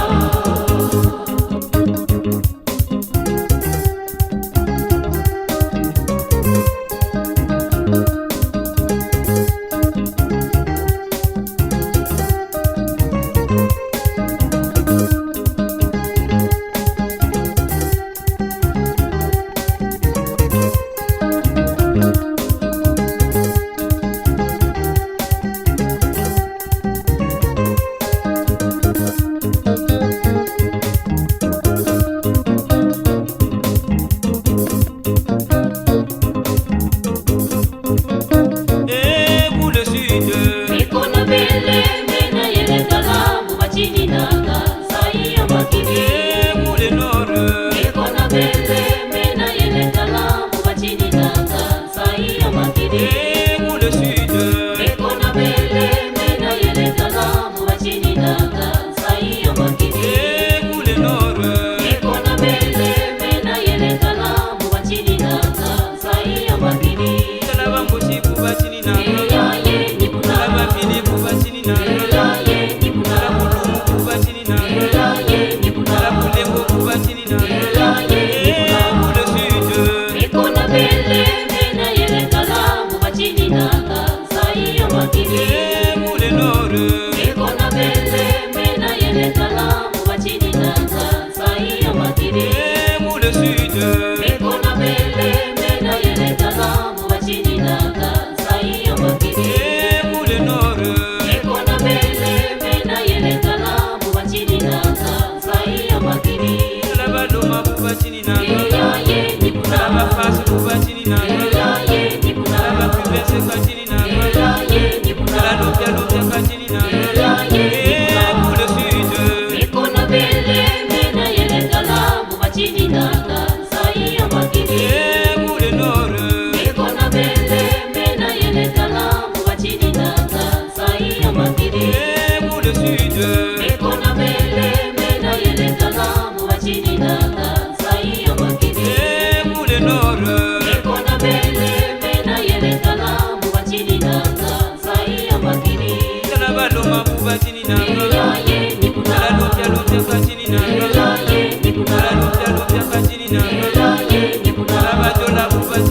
et pour le sud, Mekona bele mena yelekala muwachini nanga sai ya makini. et pour le nord, Mekona bele mena yelekala muwachini nanga sai ya makini. et pour le sud, Mekona bele mena yelekala muwachini nanga sai ya makini. et pour le nord, Mekona bele mena yelekala muwachini nanga sai ya makini. Talabangoshi kubachini nanga, Yaye nikuna. Talabafini kubachini nanga, Yaye nikuna. Talabulumu kubachini nanga, Yaye nikuna. Talabulengo kubachini nanga, et pour le sud, Mekona bele mena yelekala muwachini nanga sai ya makini. et pour le nord, Mekona bele mena yelekala muwachini nanga sai ya makini. et pour le sud, Mekona bele mena yelekala muwachini nanga sai ya makini. et pour le nord, Mekona bele mena yelekala muwachini nanga sai ya makini. Talabadoma kubachini nanga, Yaye nikuna. Talabafasi kubachini nanga, Yaye nikuna. Talabakubese kachini nanga, Yaye nikuna. Talalupya kachini nanga, et pour le sud, Mekona bele mena yelekala muwachini nanga sai ya makini. et pour le nord, Mekona bele mena yelekala muwachini nanga sai ya makini. et pour le sud, Mekona bele mena yelekala muwachini nanga sai ya makini. et pour le nord, Mekona bele mena yelekala muwachini nanga sai ya makini. Talabadoma kubachini nanga, Yaye nikuna. Talalupya kachini nanga, Yaye nikuna. Talalupya kachini nanga, Yaye nikuna. Talabajola kubachini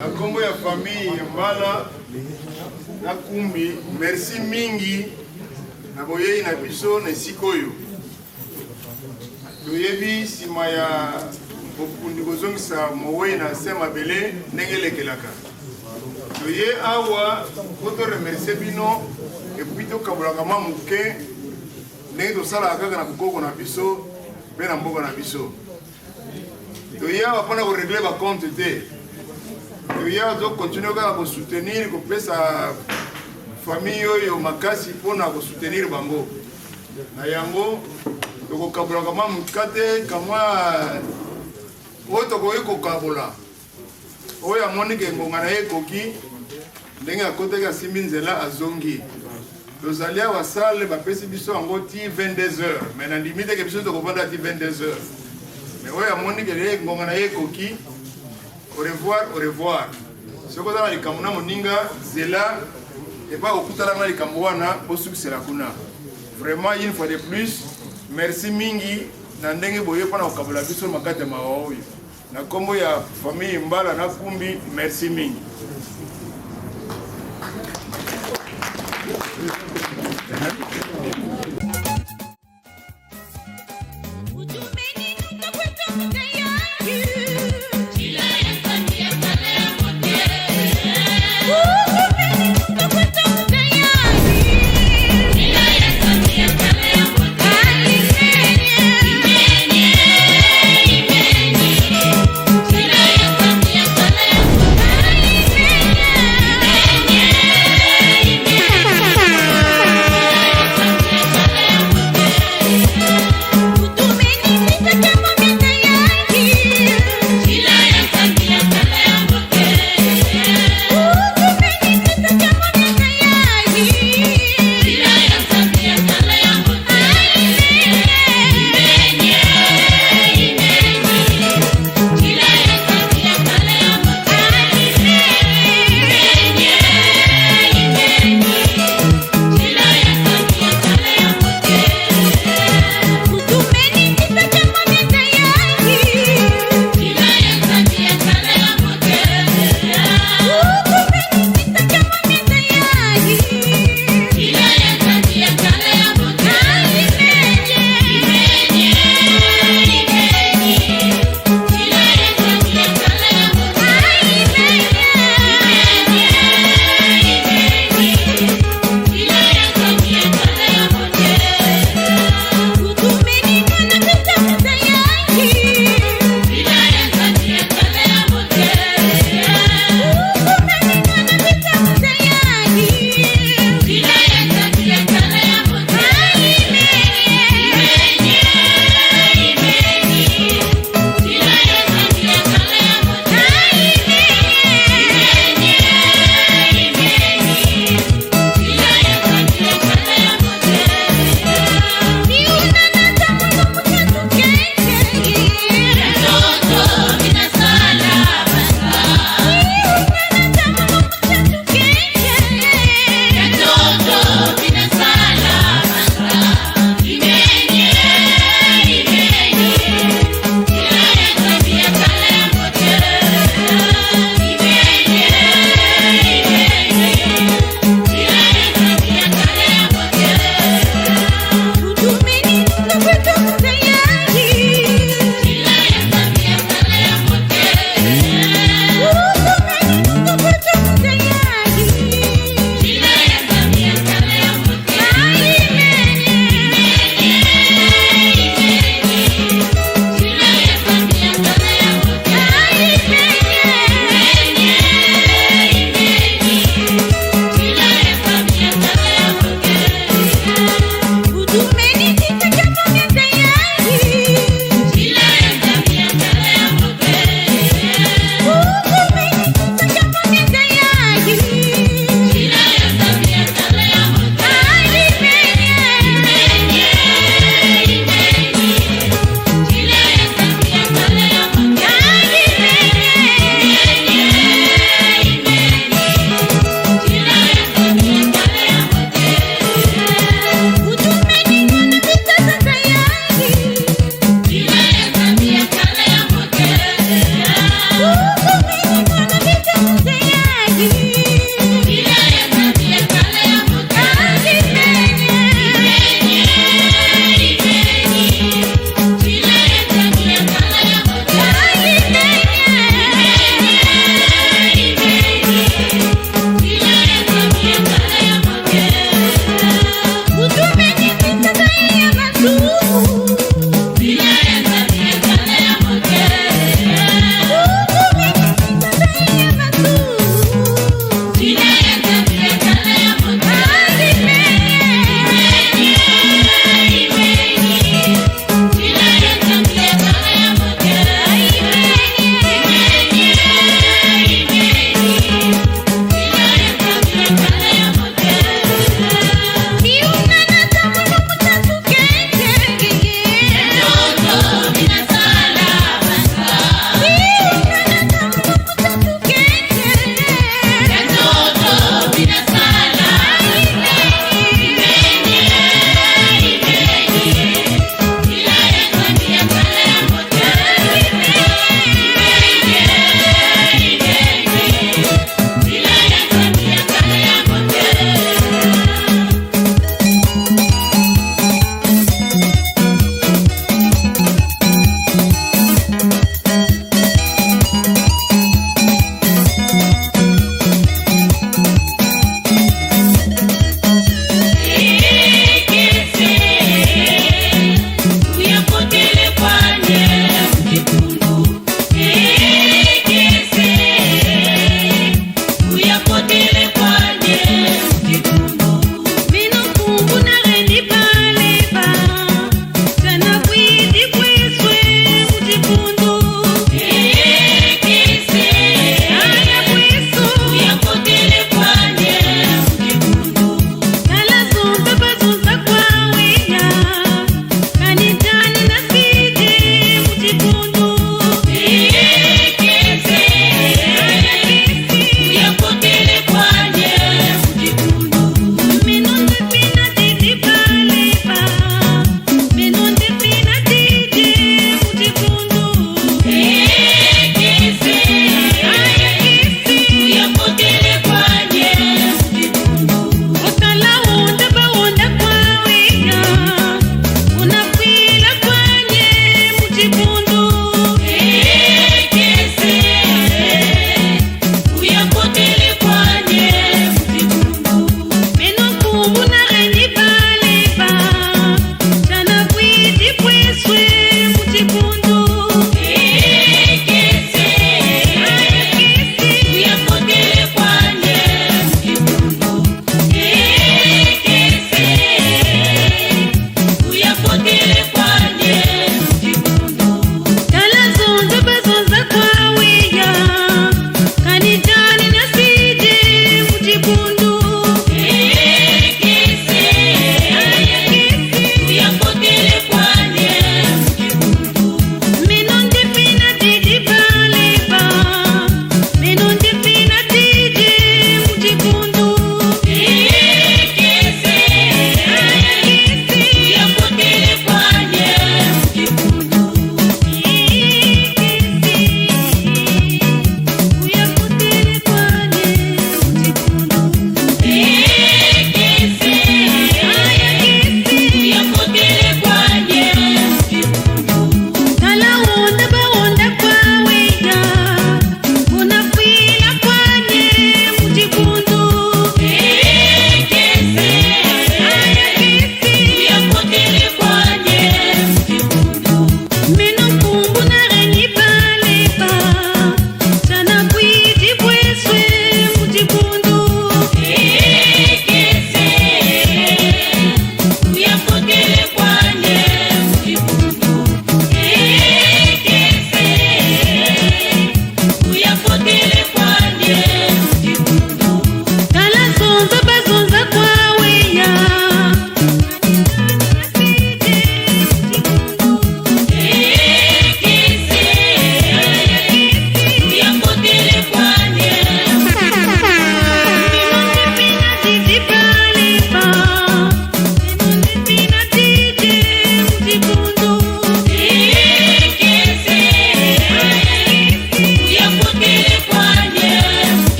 Na kombo ya famille Mbala na Kumbi, merci mingi na boyei na biso na sikoyo. Toyebi sima ya bokundi kozongisa mowe na sema bele ndengelekelaka. Toye awa koto remercier bino et puis to kabulaka mamuke ndenge tosala kaka na kokoko na biso pe na mboka na biso. Toye awa pona ko régler ba compte te. Toye awa to continuer kaka ko soutenir ko pesa famille oyo makasi pona ko soutenir bango. Na yango toko kabula kama mukate kama oto ko eko kabula. Oya monike ngonga na ekoki ndenge akote ka simbinzela azongi. Tozalia wa salle ba pesi biso yango ti 22h. Mais na limite ke biso toko vanda ti 22h. Mais oya monike le ngonga na ekoki. Au revoir, au revoir. Soko za likamuna moninga zela et pas okutala na likambo wana po succès la kuna. Vraiment une fois de plus, merci mingi na ndenge boye pana okabula biso makate maoyo. Na kombo ya famille Mbala na Kumbi, merci mingi.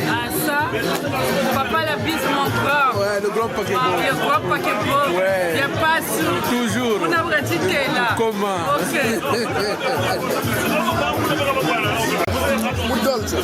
Ah ça, papa la bise mon grand. Ouais, le grand paquet beau. Le grand paquet beau. Ouais. Il n'y a pas sous. Toujours. On a regardé là. Comment? Ok. Muy dolce.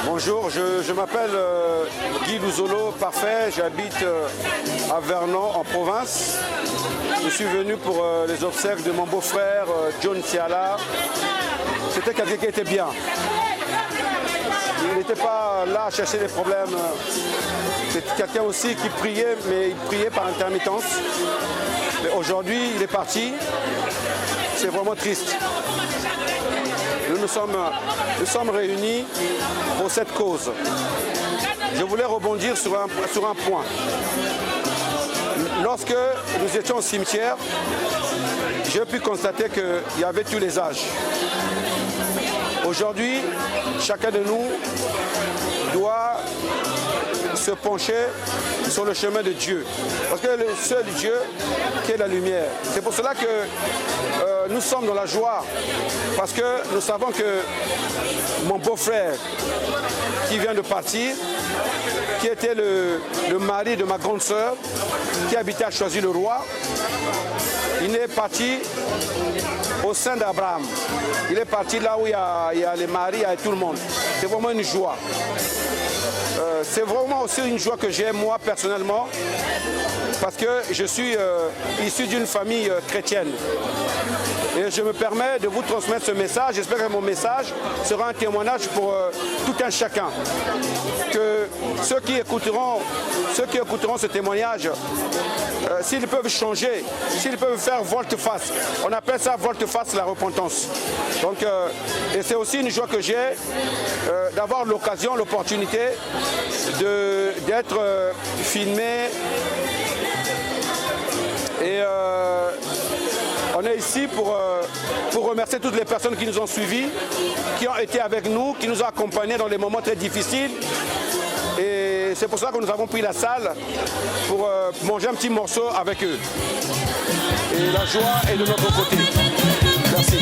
Bonjour, je m'appelle Guy Louzolo Parfait, j'habite à Vernon en province. Je suis venu pour les obsèques de mon beau-frère John Siala. C'était quelqu'un qui était bien. Il n'était pas là à chercher des problèmes. C'est quelqu'un aussi qui priait, mais il priait par intermittence. Mais aujourd'hui, il est parti. C'est vraiment triste. Nous sommes réunis pour cette cause. Je voulais rebondir sur un point. Lorsque nous étions au cimetière, j'ai pu constater qu'il y avait tous les âges. Aujourd'hui, chacun de nous doit se pencher sur le chemin de Dieu. Parce que le seul Dieu qui est la lumière. C'est pour cela que nous sommes dans la joie. Parce que nous savons que mon beau-frère qui vient de partir, qui était le mari de ma grande sœur, qui habitait à Choisy-le-Roi, il est parti au sein d'Abraham. Il est parti là où il y a les maris, il y a tout le monde. C'est vraiment une joie. C'est vraiment aussi une joie que j'ai moi personnellement, parce que je suis issu d'une famille chrétienne. Et je me permets de vous transmettre ce message. J'espère que mon message sera un témoignage pour tout un chacun. Que ceux qui écouteront ce témoignage, s'ils peuvent changer, s'ils peuvent faire volte-face, on appelle ça volte-face la repentance. Donc, et c'est aussi une joie que j'ai d'avoir l'occasion, l'opportunité d'être filmé. Et on est ici pour remercier toutes les personnes qui nous ont suivis, qui ont été avec nous, qui nous ont accompagnés dans les moments très difficiles. Et c'est pour ça que nous avons pris la salle pour manger un petit morceau avec eux. Et la joie est de notre côté. Merci.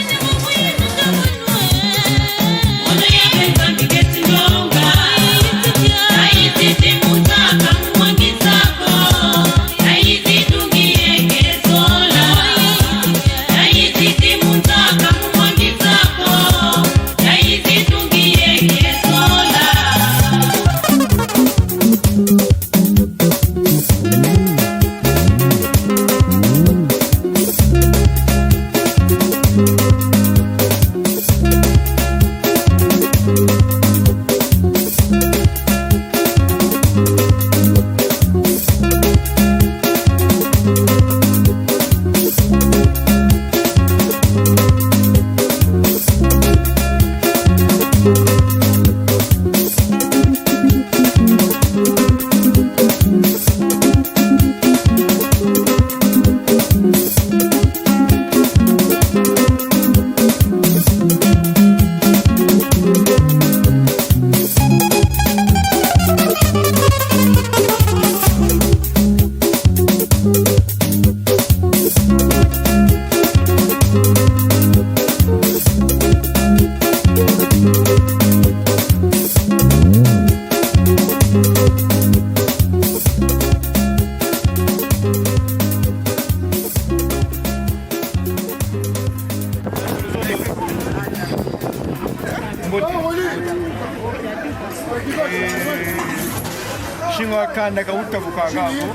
Kanda kauta bukagako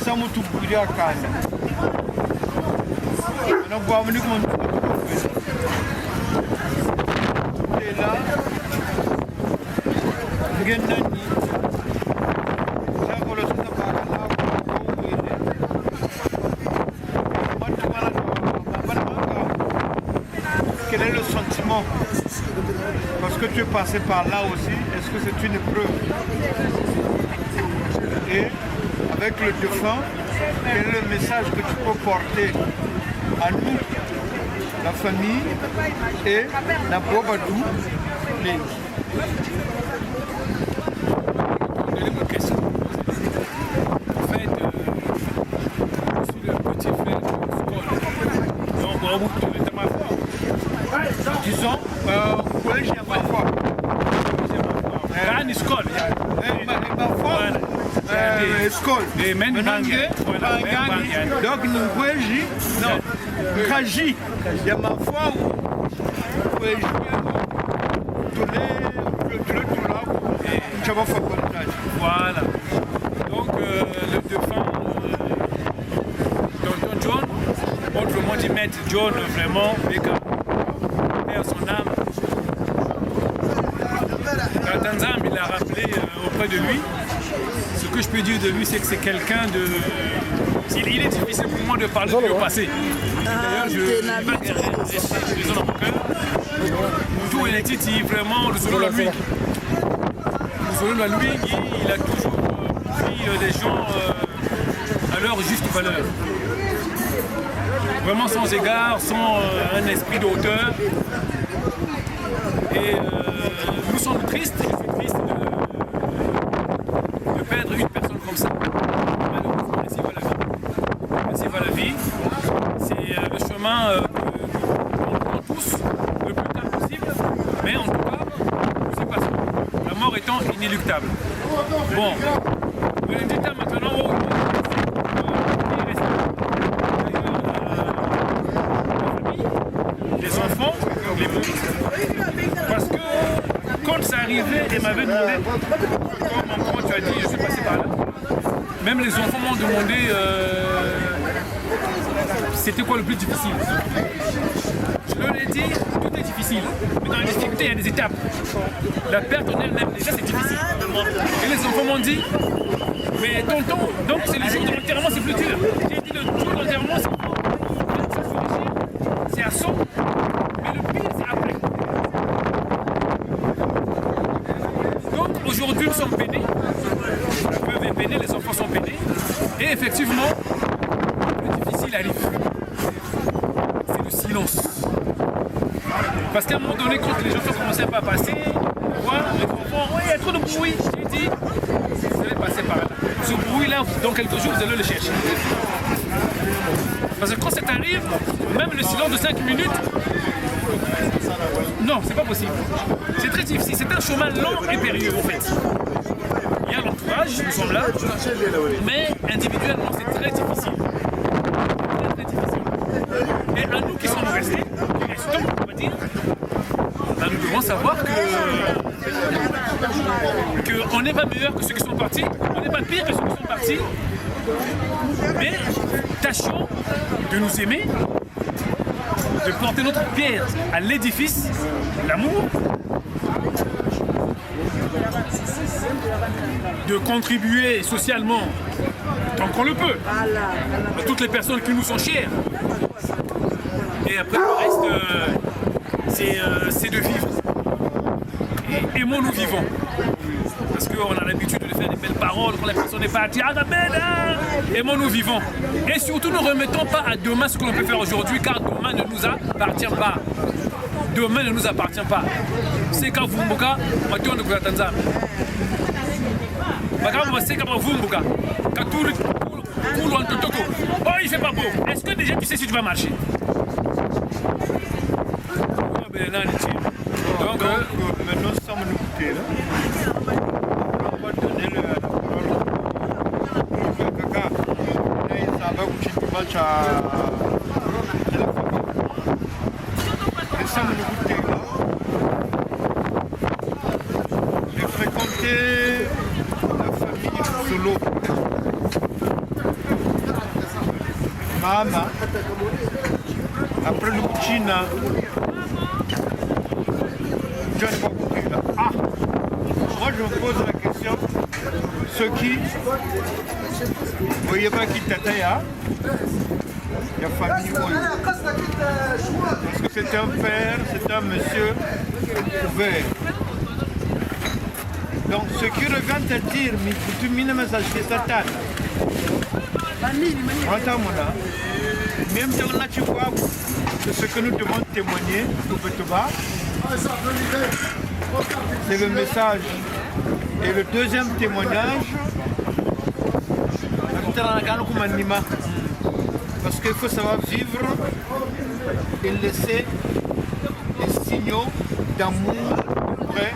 samu tukuria kanda na kwa mni kuma lela ngenda ni sakolo tunda para na quel est le sentiment parce que tu es passé par là aussi? Est-ce que c'est une épreuve? Et avec le défunt, quel est le message que tu peux porter à nous, la famille et la Bobadou? En fait, je suis le petit frère de Scott. Donc, on était ma foi. Disons, collège à ma foi. Grande escola. Ma foi. école. Et maintenant, donc nous voyons, non, Kaji, il y a ma foi où tous les voilà. Donc le défunt Tonton John, autrement dit Maître John, vraiment, père son âme. Tanzam, il a rappelé auprès de lui. Ce que je peux dire de lui, c'est que c'est quelqu'un de... Il est difficile pour moi de parler de le passé. D'ailleurs, je vais dans mon cœur. Tout est dit vraiment le solo de lui. Le solo de lui, il a toujours pris des gens à leur juste valeur. Vraiment sans égard, sans un esprit d'auteur. Et nous sommes tristes, je suis triste de perdre une personne comme ça. Malheureusement, ainsi va la vie. C'est le chemin qu'on prend tous le plus tard possible, mais en tout cas, nous y passons. La mort étant inéluctable. Bon, le dit maintenant, les enfants, les petits. Parce que quand ça arrivait, ils m'avaient demandé, comme tu as dit, je suis passé par là, même les enfants m'ont demandé c'était quoi le plus difficile. Je leur ai dit, tout est difficile, mais dans la difficulté, il y a des étapes. La perte en elle-même, déjà c'est difficile. Et les enfants m'ont dit, mais tonton, donc c'est le jour de l'enterrement, c'est plus dur. J'ai dit, le jour de l'enterrement, c'est à 100, mais le pire, c'est après. Donc aujourd'hui, nous sommes peinés. La veuve est peinée, les enfants sont peinés. Et effectivement, le difficile arrive. C'est le silence. Parce qu'à un moment donné, quand les gens commençaient à passer, voir les enfants, oui, il y a trop de bruit. J'ai dit, vous allez passer par là. Ce bruit-là, dans quelques jours, vous allez le chercher. Parce que quand ça arrive, même le silence de 5 minutes, non, c'est pas possible. C'est très difficile. C'est un chemin long et périlleux, en fait. Il y a l'entourage, nous sommes là, mais individuellement, c'est très difficile. Très difficile. Et à nous qui sommes restés, qui restons, on va dire, ben nous devons savoir qu'on n'est pas meilleur que ceux qui sont partis, on n'est pas pire que ceux qui sont partis, mais tâchons de nous aimer, de porter notre pierre à l'édifice, l'amour, de contribuer socialement tant qu'on le peut à toutes les personnes qui nous sont chères. Et après le reste, c'est de vivre. Et aimons nous vivons. Parce qu'on a l'habitude de faire des belles paroles quand la personne est partie. Aimons nous vivons. Et surtout ne remettons pas à demain ce que l'on peut faire aujourd'hui, car demain ne nous appartient pas. Demain ne nous appartient pas. C'est quand vous mboka, on tourne de Tanzanie. Oh, il fait pas beau. Est-ce que déjà tu sais si tu vas marcher? Donc maintenant nous sommes nous côté là. On va donner la parole. Kaka, il savait où tu match à nous sommes nous côté là. J'ai fréquenté la famille Solo. Mama, après le China, je ne sais pas beaucoup là. Ah, moi je me pose la question, ceux qui, vous voyez pas qui t'attend, il y a famille Oyo. Parce que c'est un père, c'est un monsieur ouvert. Donc ce qui revient te dire, mais tu mets le message que Satan. Même si on a tu vois, c'est ce que nous devons témoigner au Pétoba. C'est le message. Et le deuxième témoignage, parce qu'il faut savoir vivre et laisser des signaux d'amour auprès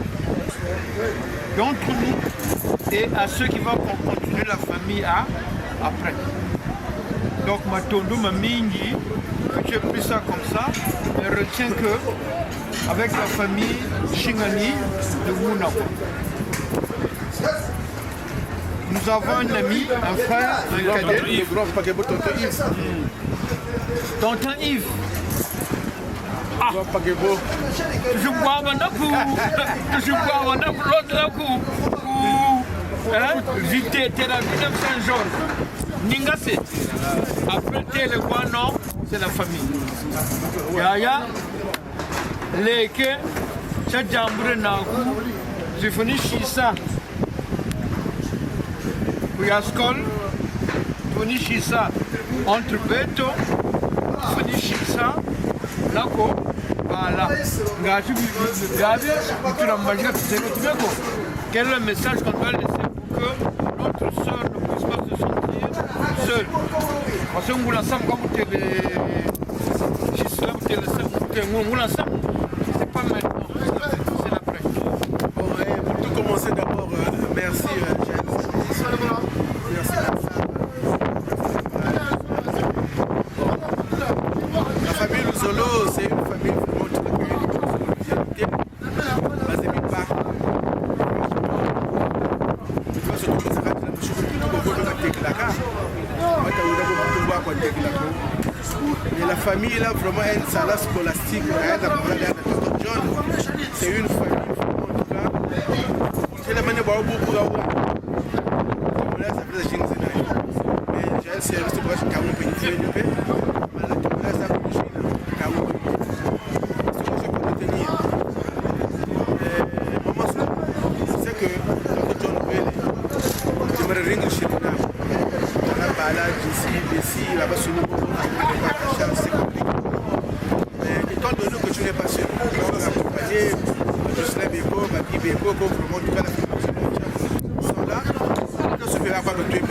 d'entre nous et à ceux qui vont continuer la famille après. Donc ma tondo, ma mingi, j'ai pris ça comme ça, et retiens que avec la famille Shingani de Mounako, nous avons un ami, un frère, un cadet, tonton Yves. Ah, je bois l'autre coup, vite Tel Aviv Saint-Georges, Ningase. Après le Guano, c'est la famille. Yaya, Leke, Tchadjambre Naku, j'ai fini Chissa. Yaskol, fini Chissa, entre Beto, fini Chissa, Nako. Voilà. Quel est le message qu'on doit laisser pour que notre soeur ne puisse pas se sentir seule? Parce que nous l'ensemble, comme vous êtes c'est pas maintenant, c'est l'après. Bon, pour tout commencer d'abord, merci James. Merci la famille Luzolo, c'est une famille et la famille là vraiment une salle scolastique, c'est une famille en tout cas. C'est la manière dont beaucoup là ça fait des mais j'ai un service de proche qui a un peu étant donné que tu n'es pas seul, on va accompagner Jocelyn Beko, Babi Beko, comme le monde sont là, on ne se verra pas le truc.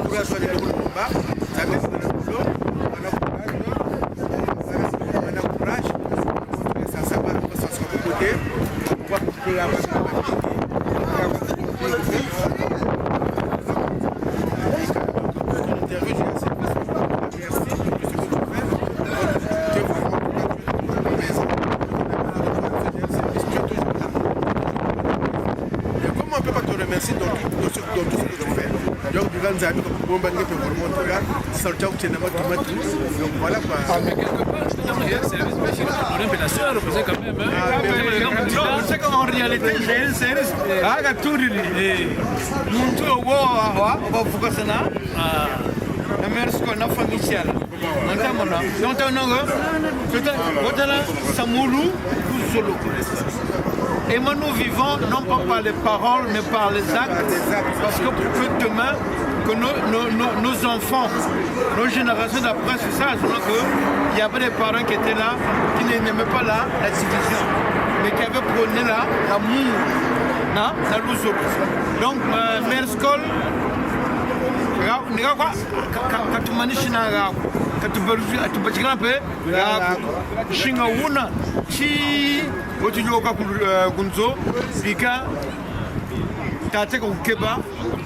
On va choisir le combat, ça met dans le boulot, on a courage, ça va, ça sera de côté, on va couper la donc voilà quoi. C'est qu'en réalité, j'ai un service. Et moi nous vivons non pas par les paroles mais par les actes, parce que pour demain que nos enfants, nos générations d'après, c'est ça, qu'il y avait des parents qui étaient là, qui n'aimaient pas la division, mais qui avaient prôné l'amour, la luz. Donc, Merskol,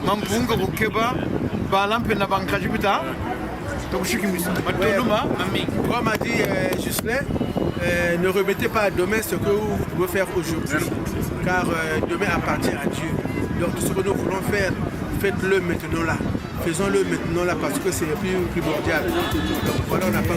mampunga kukeba balampe na bankajibita tokushikimisa matoluma mami. Comme m'a dit Jocelyn, ne remettez pas à demain ce que vous pouvez faire aujourd'hui, car demain appartient à Dieu. Donc tout ce que nous voulons faire, faites-le maintenant là. Faisons-le maintenant là parce que c'est le plus primordial. Donc voilà, on n'a pas